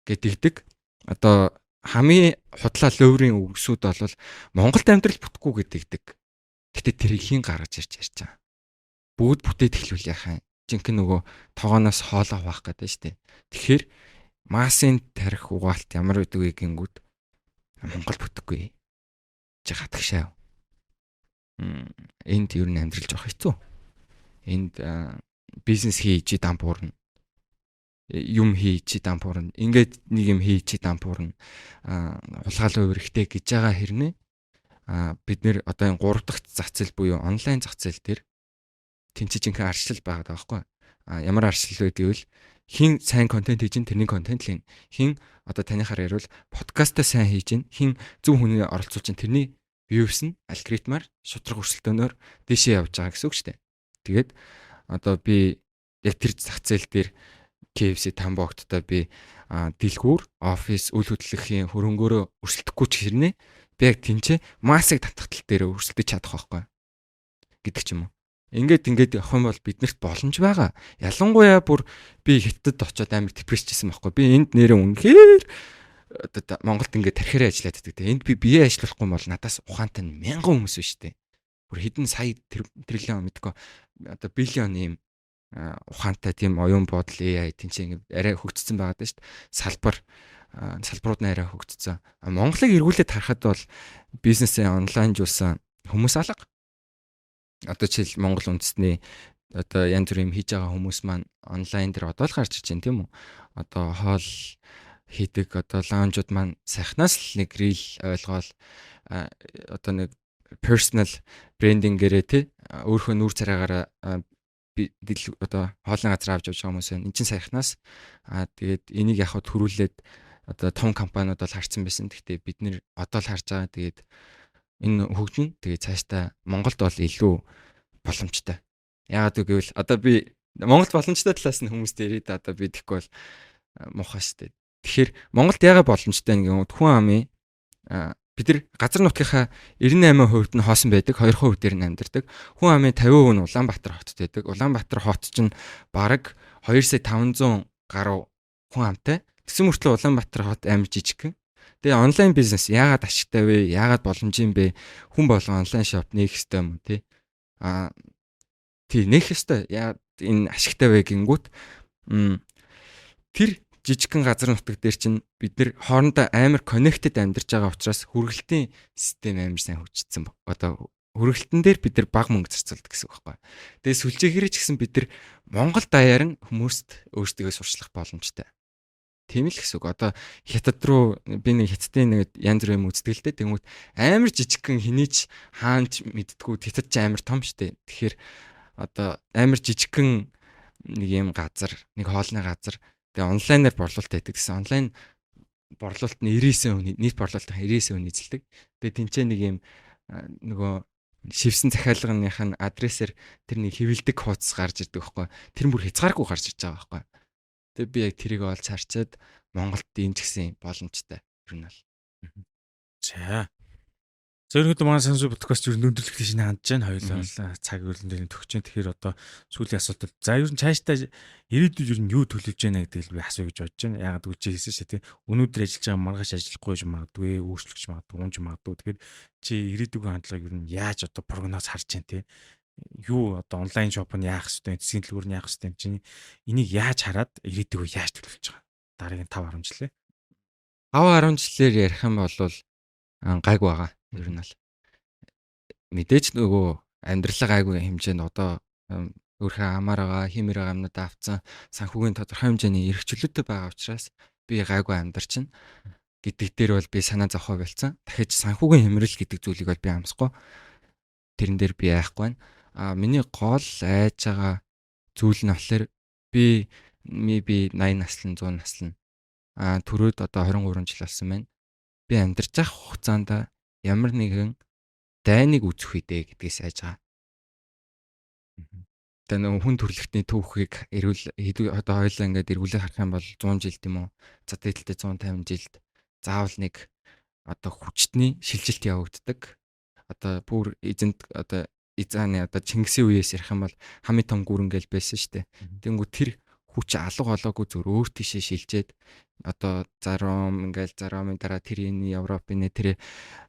гэдэг. Одоо хамгийн худлаа лөөврийн үгсүүд бол Монголд амьдрал бүтэхгүй гэдэг. Гэтэ тэрийг хийн гаргаж ярьж байгаа. Бүгд бүтээд эхлүүл яхаа. Жинхэнэ нөгөө тогооноос хоолоо хуваах гэдэг нь шүү дээ. Тэгэхээр масын тарих угаалт ямар байдаг вэ гингүүд Монгол бүтэхгүй. Чи хатагшаа. Энд ер нь амьдрал жоох хэцүү. Энд бизнес хийж дампуурна. Юм хийж дампуурна. Ингээд нэг юм хийж дампуурна. Хулгайлан өрхтэй гэж байгаа хэрнээ бид нэр одоо энэ 3 дахь зах зээл буюу онлайн зах зээл дээр тэнцэж инхэ арчлал байгаа даахгүй. Ямар арчлал вэ гэвэл хин сайн контент хийж ин тэрний контент л хин одоо танихаар ярил подкастаа сайн хийж ин хин зөв хүний оролцуулж ин тэрний views нь алгоритмаар шудраг өрсөлдөөнөөр дэшээ явж байгаа гэсэн үг шүү дээ. Тэгээд одоо би яг тэр зах зээл дээр KFC Тамбогттой би дэлгүүр офис үйл хөдлөлийн хөрөнгөөрөө өрсөлдөхгүй ч хэрнээ би яг тэнцээ массыг татгатал дээр өрсөлдөж чадах байхгүй гэдэг ч юм уу. Ингээд явах юм бол биднэрт боломж байгаа. Ялангуяа бүр би хятад очиод амар депрессжсэн байхгүй. Би энд нэрээ үнэхээр одоо Монголд ингээд тархиараа ажиллаад байдаг. Энд би бие ажиллахгүй бол надаас ухаантай 1000 хүмүүс биш үү. Бүр хэдэн сая триллион мэдгүй одоо биллион юм ухаантай тийм оюун бодол AI тэнцээ ингээд арай хөгжсөн байгаа даа шүү дээ. Салбарууд нь арай хөгжсөн. Монголыг эргүүлээд харахад бол бизнесээ онлайнжуулсан хүмүүс алга. Одоо жишээл Монгол үндэстний одоо янз бүр юм хийж байгаа хүмүүс маань онлайн дээр одоо л гарч ирж байна тийм үү? Одоо хоол хийдэг одоо лаунжууд маань сайхнаас л нэг рил ойлгоол одоо нэг personal branding гэрээ тий өөрийнхөө нүүр царайгаараа одоо хоолны газар авч явж байгаа хүмүүс байна. Энд чинь сайхнаас тэгээд энийг яхад хөрүүлээд одоо том компаниуд бол харцсан байсан. Гэхдээ бид нэр одоо л харж байгаа. Тэгээд энэ хөгжин тэгээд цаашдаа Монголд бол илүү боломжтой. Яагаад гэвэл одоо би Монголд боломжтой талаас нь хүмүүст ирээд одоо би тэгэхгүй бол муухай шүү дээ. Тэгэхээр Монголд яагаад боломжтой нэгэн хүн амын бид нар газар нутгийнхаа 98% нь хоосон байдаг, 2% дээр нь амьдардаг. Хүн амын 50% нь Улаанбаатар хотод байдаг. Улаанбаатар хот чинь бараг 2,500,000 гаруй хүн амтай. Тэгсэн мөртлөө Улаанбаатар хот амар жижиг. Тэгээ онлайн бизнес яагаад ашигтай вэ? Яагаад боломж юм бэ? Хүн болгон онлайн шоп нээх ёстой юм уу те? Тий нээх ёстой. Яа энэ ашигтай вэ гингүүт тэр жижигхэн газар нутаг дээр чинь бид нэр хоорондоо амар connected амьдарч байгаа учраас хүргэлтийн систем амар сайн хөгжсөн. Одоо хүргэлтэн дээр бид нар баг мөнгө зарцуулдаг гэсэн үг байхгүй. Тэгээ сүлжээхэрээ ч гэсэн бид нар Монгол даяар нь хүмүүст өөрсдөө сурчлах боломжтой. Тийм л гэсэн үг. Одоо хятад руу би нэг хятадын нэг янз бүрийн үздэг л дээ. Тэнгүүт амар жижигхэн хинийч хаанч мэддгүү хятад ч амар том штэ. Тэгэхээр одоо амар жижигхэн нэг юм газар, нэг хоолны газар. Тэгээ онлайнаар борлуулалт байдаг гэсэн. Онлайн борлуулалт нь 99%, нийт борлуулалтын 99% эзэлдэг. Тэгээ тэнцээ нэг юм нөгөө шивсэн захиалганых нь адресээр тэр нэг хэвлдэг хуудас гарч ирдэг байхгүй. Тэр бүр хязгааргүй гарч ирж байгаа байхгүй. Тэгээ би яг тэрийг олж харчаад Монголд ийм ч гэсэн боломжтой. Ер нь бол. За. Зөвхөн манай сансуу подкаст ер нь өндөрлөх тийш хандж байна. Хоёулаа цаг үрлэн дээр төгсөж байна. Тэгэхээр одоо сүүлийн асуулт. За ер нь цаашдаа ирээдүйд ер нь юу төлөвлөж байна гэдгийг би асуу гэж бодож байна. Ягаад гэвэл чи хэлсэн шүү дээ. Өнөөдөр ажиллаж байгаа маргааш ажиллахгүй ч магадгүй, өөрчлөгч магадгүй, унж магадгүй. Тэгэхээр чи ирээдүйн хандлагыг ер нь яаж одоо прогноз харж байна те. Юу одоо онлайн шоп нь яах хэвтэй, эцсийн дэлгүүр нь яах хэвтэй юм чинь энийг яаж хараад ирээдүйг яаж төлөвлөж байгаа. Дараагийн 5-10 жилээ. 5-10 жилээр ярих юм бол гайг байгаа. Ер нь бол мэдээж нөгөө амьдралаа гайгүй хэмжээнд одоо өөрхөн амаар байгаа, хэмээр байгаа юмнууд авцсан санхүүгийн тодорхой хэмжээний эрх чөлөөтэй байгаа учраас би гайгүй амьдарч байна гэдэг дээр бол би санаа зовхоо болцсон. Дахиж санхүүгийн хэмрэл гэдэг зүйлийг бол би амсахгүй. Тэрэн дээр би яахгүй байна. Миний гол айж байгаа зүйл нь болохоор би 80 наслан 100 наслан төрөөд одоо 23 жил болсон байна. Би амьдарч байгаа хугацаанд ямар нэгэн дайныг үзэх үедээ гэдгээс айж байгаа. Тэгээ нэг хүн төрөлхтний түүхийг одоо хоёулаа ингээд эргүүлээ харах юм бол 100 жил тийм үү? За дээдэлтэй 150 жилд заавал нэг одоо хүчтний шилжилт явагддаг. Одоо бүр эзэнт одоо эзааны одоо Чингисийн үеэс ярих юм бол хамгийн том гүрэнгээл байсан шүү дээ. Тэнгүү тэр хүч алга олоогүй зөв өөр тийшээ шилжээд одоо зарим зармын дараа тэрийн Европын тэр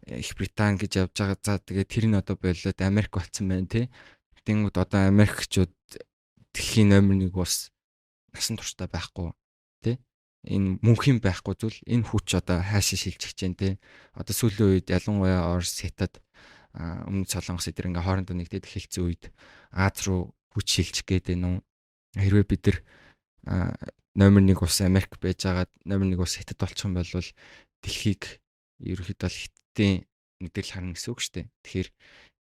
Их Британи гэж явж байгаа. За тэгээд тэр нь одоо болоод Америк болсон байна тий. Тэнгүүд одоо Америкчууд дэлхийн номер 1 улс насан туршдаа байхгүй тий. Энэ мөнхийн байхгүй зүйл энэ хүч одоо хаашаа шилжиж чинь тий. Одоо сүүлийн үед ялангуяа Орос, Хятад, Өмнөд Солонгос эдгээр ингээ хоорондоо нэгдээд эхэлсэн үед Аз руу хүч шилжих гээд байна уу? Хэрвээ бид нар номер 1 улс Америк байж байгаад номер 1 улс Хятад болчих юм бол дэлхийг ерөнхийдөө Хятадын мэдээлэл харна гэсэн үг шүү дээ. Тэгэхээр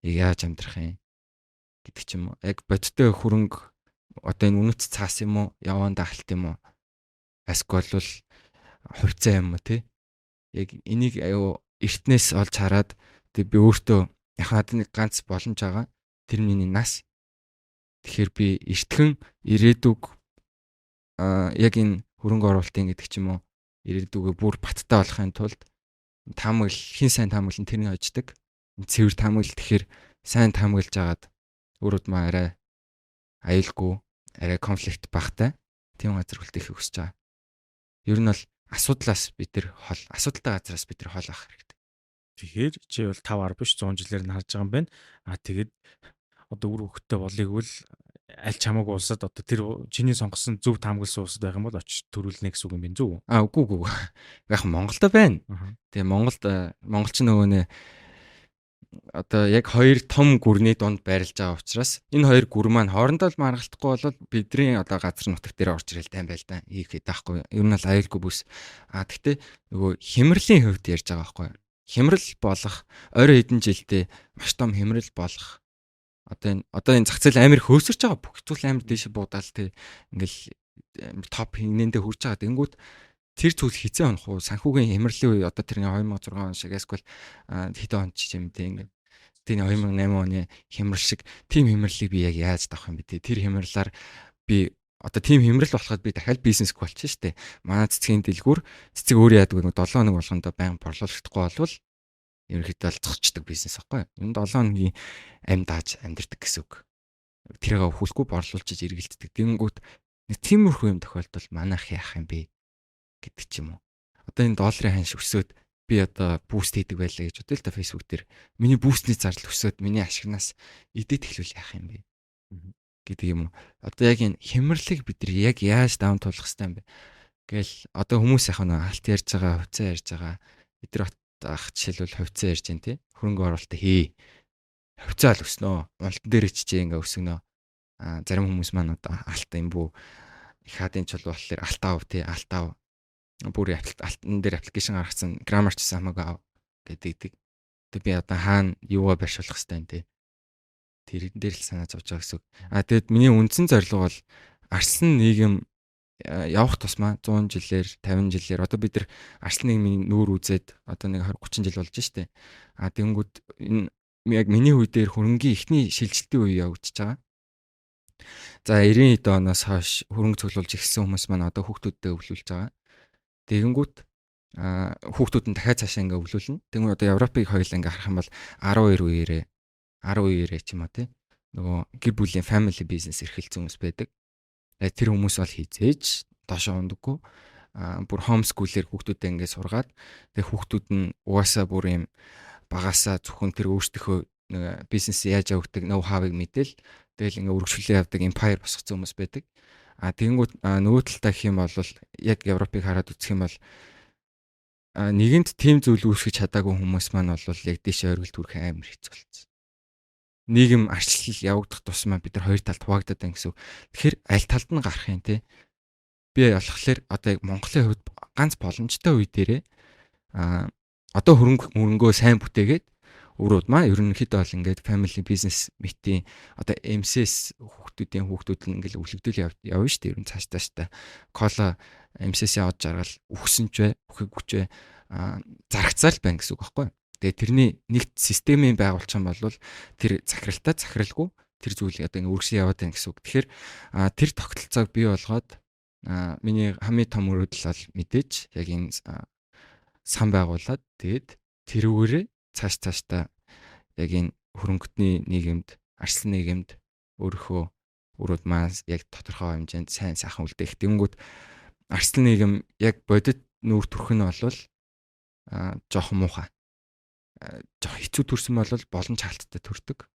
яаж амьдрах юм гэдэг ч юм уу. Яг бодиттой хөрөнгө одоо энэ үнэт цаас юм уу? Яваан дагалт юм уу? Эсвэл бол хувьцаа юм уу тий? Яг энийг аюу эртнээс олж хараад би өөртөө яг надад нэг ганц боломж байгаа. Тэр миний нас. Тэгэхээр би эртхэн ирээдүг яг энэ хөрөнгө оруулалтын гэдэг ч юм уу ирээдүгөө бүр баттай болохын тулд таамаглал хин сайн таамаглал нь тэрний очдөг. Цэвэр таамаглал тэгэхээр сайн таамаглаж агаад өөрөд маа арай аюулгүй, арай конфликт багтай тийм газар үлдээх хүсэж байгаа. Ер нь бол асуудлаас бид нар асуудалтай газараас бид нар хол авах хэрэгтэй. Тэгэхээр чи бол 5-10 биш 100 жилээр нь харж байгаа юм байна. Тэгээд одоо үр хөвгтөй болыг бол аль чамаагүй улсад одоо тэр чиний сонгосон зөв таамагласан улсад байх юм бол очиж төрүүлнэ гэсэн үг юм байна зү? Үгүй. Яг Монголда байна. Тэгээ монголч нөгөө нэ одоо яг хоёр том гүрний дунд байрлаж байгаа учраас энэ хоёр гүр маань хоорондоо л маргалтахгүй бол бидний одоо газар нутаг дээр орж ирэл тайм байл да. Ийхэд таахгүй. Ер нь бол аюулгүй бүс. Гэхдээ нөгөө хямралын хувьд ярьж байгаа байхгүй. Хямрал болох ойрын хэдэн жилдээ маш том хямрал болох одоо энэ зах зээл амар хөөсөрч байгаа бүх зүйл амар дээш буудаал тий ингээл топ хинэндээ хүрч байгаа. Тэнгүүд тэр зүйл хизээ онох уу санхүүгийн хямралын үе одоо тэр 2006 он шиг эсвэл хэдэн он ч юм тий ингээд тэр 2008 оны хямрал шиг тим хямралыг би яг яаж давах юм бэ тий тэр хямралаар би одоо тим хямрал болоход би дахиад бизнес болчих штэ. Манай цэцгийн дэлгүүр цэцэг өөрөө яадаг нэг 7 хоног болгондоо байнга борлуулахгүй болвол ерөнхийдөө зогсчдаг бизнес аахгүй. Энэ 7 хоногийн амьдааж амьдрдаг гэсэн үг. Тэрийг өхүүлэхгүй борлуулж эргэлддэг. Тэнгүүт тиймэрхүү юм тохиолдол манайх яах юм бэ гэдэг ч юм уу. Одоо энэ долларын ханш өсөөд би одоо буст хийдэг байлаа гэж бодъё л та Facebook дээр. Миний бустны зардал өсөөд миний ашигнаас идээд эхлүүл яах юм бэ гэдэг юм уу. Одоо яг энэ хямралыг бид нар яг яаж даван туулах хэрэгтэй юм бэ? Гэл одоо хүмүүс яг нэг алт ярьж байгаа, хувьцаа ярьж байгаа. Бид нар ах жишээлбэл хувьцаа ярьж байна тий. Хөрөнгө оруулалт хий. Хувьцаа л өснөө. Уналтан дээр ичжээ ингээ өсгөнөө. Зарим хүмүүс маань одоо алт юм бүү их хадын чул болохоор алт аав тий, алт аав. Бүр алтан дээр аппликейшн гаргацсан граммар ч хамаагүй аав гэдэг. Тэг би одоо хаана юугаа барьшуулах хэрэгтэй юм тий. Тэрэн дээр л санаа зовж байгаа гэсэн. Тэгэд миний үндсэн зорилго бол арслан нийгэм явах тусмаа 100 жилээр 50 жилээр одоо бид нар арслан нийгмийн нүүр үзээд одоо нэг 20 30 жил болж штэ. Тэгэнгүүт энэ яг миний үе дээр хөрөнгийн эхний шилжилтийн үе явагдаж байгаа. За 90-ийн оноос хойш хөрөнгө цуглуулж ирсэн хүмүүс маань одоо хүүхдүүддээ өвлүүлж байгаа. Тэгэнгүүт хүүхдүүд нь дахиад цаашаа ингээ өвлүүлнэ. Тэгмээ одоо Европыг хоёул ингээ харах юм бол 12 үеэрээ ч юм уу тий. Нөгөө гэр бүлийн family business эрхэлсэн хүмүүс байдаг. Тэр хүмүүс бол хизээж доошоо ундаггүй. Бүр homeschool-ээр хүүхдүүдээ ингээ сургаад тэг хүүхдүүд нь угаасаа бүр юм багасаа зөвхөн тэр өөрсдийнхөө бизнес яаж явагддаг ноу хавыг мэдээл тэгэл ингээ өргөжлөлөө явдаг empire босгоцсон хүмүүс байдаг. Тэгэнгүүт нөгөө талдаа гэх юм бол яг Европыг хараад үзэх юм бол нэгэнд тийм зүйл үүсгэж чадаагүй хүмүүс маань бол яг дэше оргил түрх амар хэцүү болсон. Нийгэм арчлал явагдах тусмаа бид нар хоёр талд хуваагдаад байна гэсэн. Тэгэхээр аль талд нь гарах юм те? Би болохоор одоо яг Монголын хувьд ганц боломжтой үе дээрээ одоо хөрөнгөө сайн бүтээгээд өрөөд маа ерөнхийдөө бол ингээд family business meeting одоо MCS хүүхдүүд нь ингээд өвлөгдөл явна шүү дээ. Ерөн цааш кола MCS яваад жаргал үхсэн ч бай, үхэхгүйч бай зарагцаал байна гэсэн үг байхгүй. Тэгээ тэрний нэгт системийн байгуулчсан бол тэр захиралтай захиралгүй тэр зүйлийг одоо ингээд үргэлжлэн яваад байна гэсэн үг. Тэгэхээр тэр тогтолцоог бий болгоод миний хамгийн том өрөөдөл бол мэдээж яг энэ сан байгуулад тэгээд тэрүүгээрээ цаашдаа яг энэ хөрөнгөтний нийгэмд, арслан нийгэмд өөрийнхөө өрөөд маань яг тодорхой хэмжээнд сайн сайхан үлдээх. Тэнгүүд арслан нийгэм яг бодит нүүр төрх нь бол жоохон муухай. Жоох хэцүү төрсөн бол боломж хаалттай төрдөг.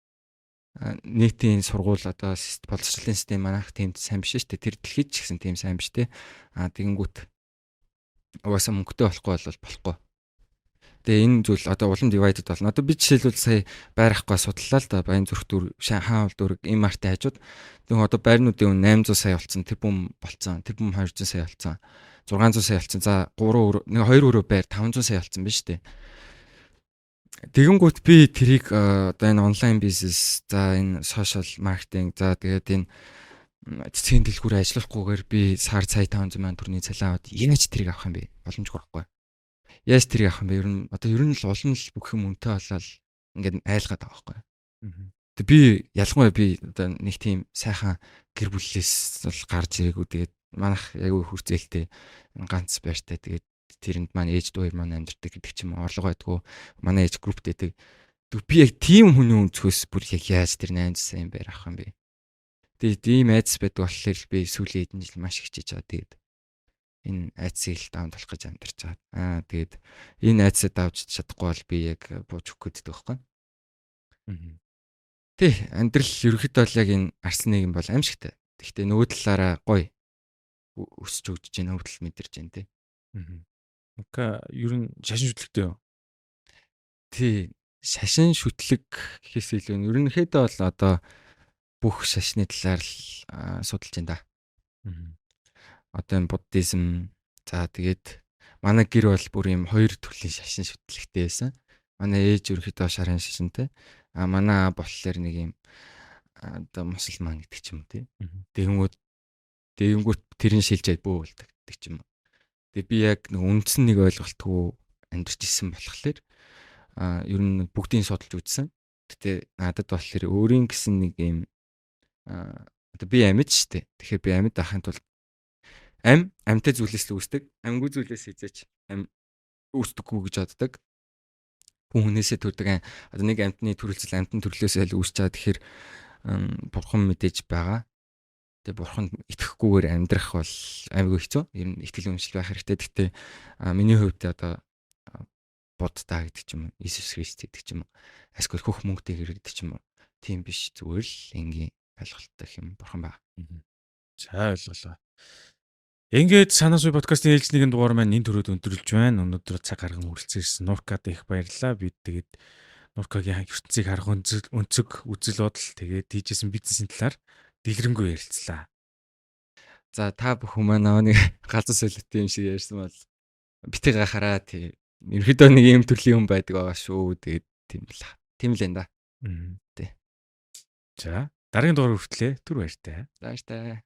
Нийтийн сургууль одоо боловсролын систем манайх тийм сайн биш шүү дээ. Тэр дэлхийд ч гэсэн тийм сайн биш те. Тэгэнгүүт угаасаа мөнгөтэй болохгүй болохгүй. Тэгээ энэ зүйл одоо улам divided болно. Одоо би жишээлбэл сая байрахгүй судлаа л да. Баян зүрх дүр, хаан уул дүр, им артай хажууд. Тэгвэл одоо байрнуудын үн 800 сая болсон, тэр бүм болцсон, тэр бүм 200 сая болцсон, 600 сая болцсон. За 2 өрөө байр 500 сая болцсон биз дээ. Тэгэнгүүт би тэрийг одоо энэ онлайн бизнес, за энэ сошиал маркетинг, за тэгээд энэ цэцгийн дэлгүүрээр ажиллахгүйгээр би сар сая 500 сая төгрөгийн цалин аваад яаж тэрийг авах юм бэ? Боломжгүй байхгүй. Яаж тэрийг авах юм бэ? Ер нь л олон л бүх юм үнэтэй болоод ингээд айлгаад байгаа байхгүй. Тэг би ялангуяа би одоо нэг тийм сайхан гэр бүлээс бол гарч ирээгүй. Тэгээд манайх айгүй хүрцээлтэй ганц байртай. Тэгээд тэрэнд маань ээж дүү хоёр маань амьдардаг гэдэг ч юм уу орлого байдгүй. Манай ээж групптэйдэг. Би яг тийм хүний өнцгөөс бүр яг яаж тэр 800 сая байр авах юм бэ? Тэгээд ийм айдас байдаг болохоор би сүүлийн хэдэн жил маш хичээж байгаа. Тэгээд энэ айцыг л даван толох гэж амьдарч байгаа. Тэгээд энэ айцаа давж чадахгүй бол би яг бууж өгөх гэдэг байхгүй. Тий, амьдрал ерөөхдөө бол яг энэ арслан нийгэм бол аимшигтай. Гэхдээ нөгөө талаараа гоё өсч өгч чинь хөвдөл мэдэрч байна тий. Ер нь шашин шүтлэгтэй юу? Тий, шашин шүтлэг гэхээс илүү ерөнхийдөө бол одоо бүх шашны талаар л судалж байна да. Одоо энэ буддизм, за тэгээд манай гэр бол бүр юм хоёр төрлийн шашин шүтлэгтэй байсан. Манай ээж ерөнхийдөө шарын шашинтай. Манай болохоор нэг юм одоо мусульман гэдэг ч юм тий. Тэгэнгүүт тэрэн шилжээд бөөлдөг гэдэг ч юм. Тэгээ би яг нэг үндсэн нэг ойлголтгүй амьдарч ирсэн болохоор ер нь бүгдийг судалж үзсэн. Гэтэ надад болохоор өөрийн гэсэн нэг юм одоо би амьд штэ. Тэгэхээр би амьд байхын тулд амьтай зүйлээс л үүсдэг. Амьгүй зүйлээс хизээч үүсдэггүй гэж боддог. Хүнээсээ төрдөг. Одоо нэг амьтны төрөлцөл амьтан төрлөөсөө л үүсч байгаа. Тэгэхээр бурхан мэдээж байгаа. Тэгээ бурханд итгэхгүйгээр амьдрах бол аймгүй хэцүү. Ер нь итгэл үнэмшил байх хэрэгтэй. Гэхдээ миний хувьд одоо Буддаа гэдэг ч юм уу, Иесус Христ гэдэг ч юм уу, эсвэл хөх мөнгөтэй гэдэг ч юм уу, тийм биш. Зүгээр л энгийн ойлголттой хэм бурхан байна. За ойлголоо. Ингээд санаа суй подкастын ээлжлэгийн дугаар маань энэ төрөд өндөрлж байна. Өнөөдөр цаг гарган хүрэлцээрсэн Нуркад их баярлалаа. Бид тэгээд Нуркагийн ертөнцийг харах өнцөг үзэл бодол тэгээд хийжсэн бизнесийн талаар дэлгэрэнгүй ярилцлаа. За та бүхэн маань нэг галзуу солиотой юм шиг ярьсан бол битгий гахараа тий. Ерөөдөө нэг юм төрлийн хүн байдаг байгаа шүү. Тэгээд тийм л энэ да. Тий. За дараагийн дугаар хүртлээ түр баяртай. Зааштай.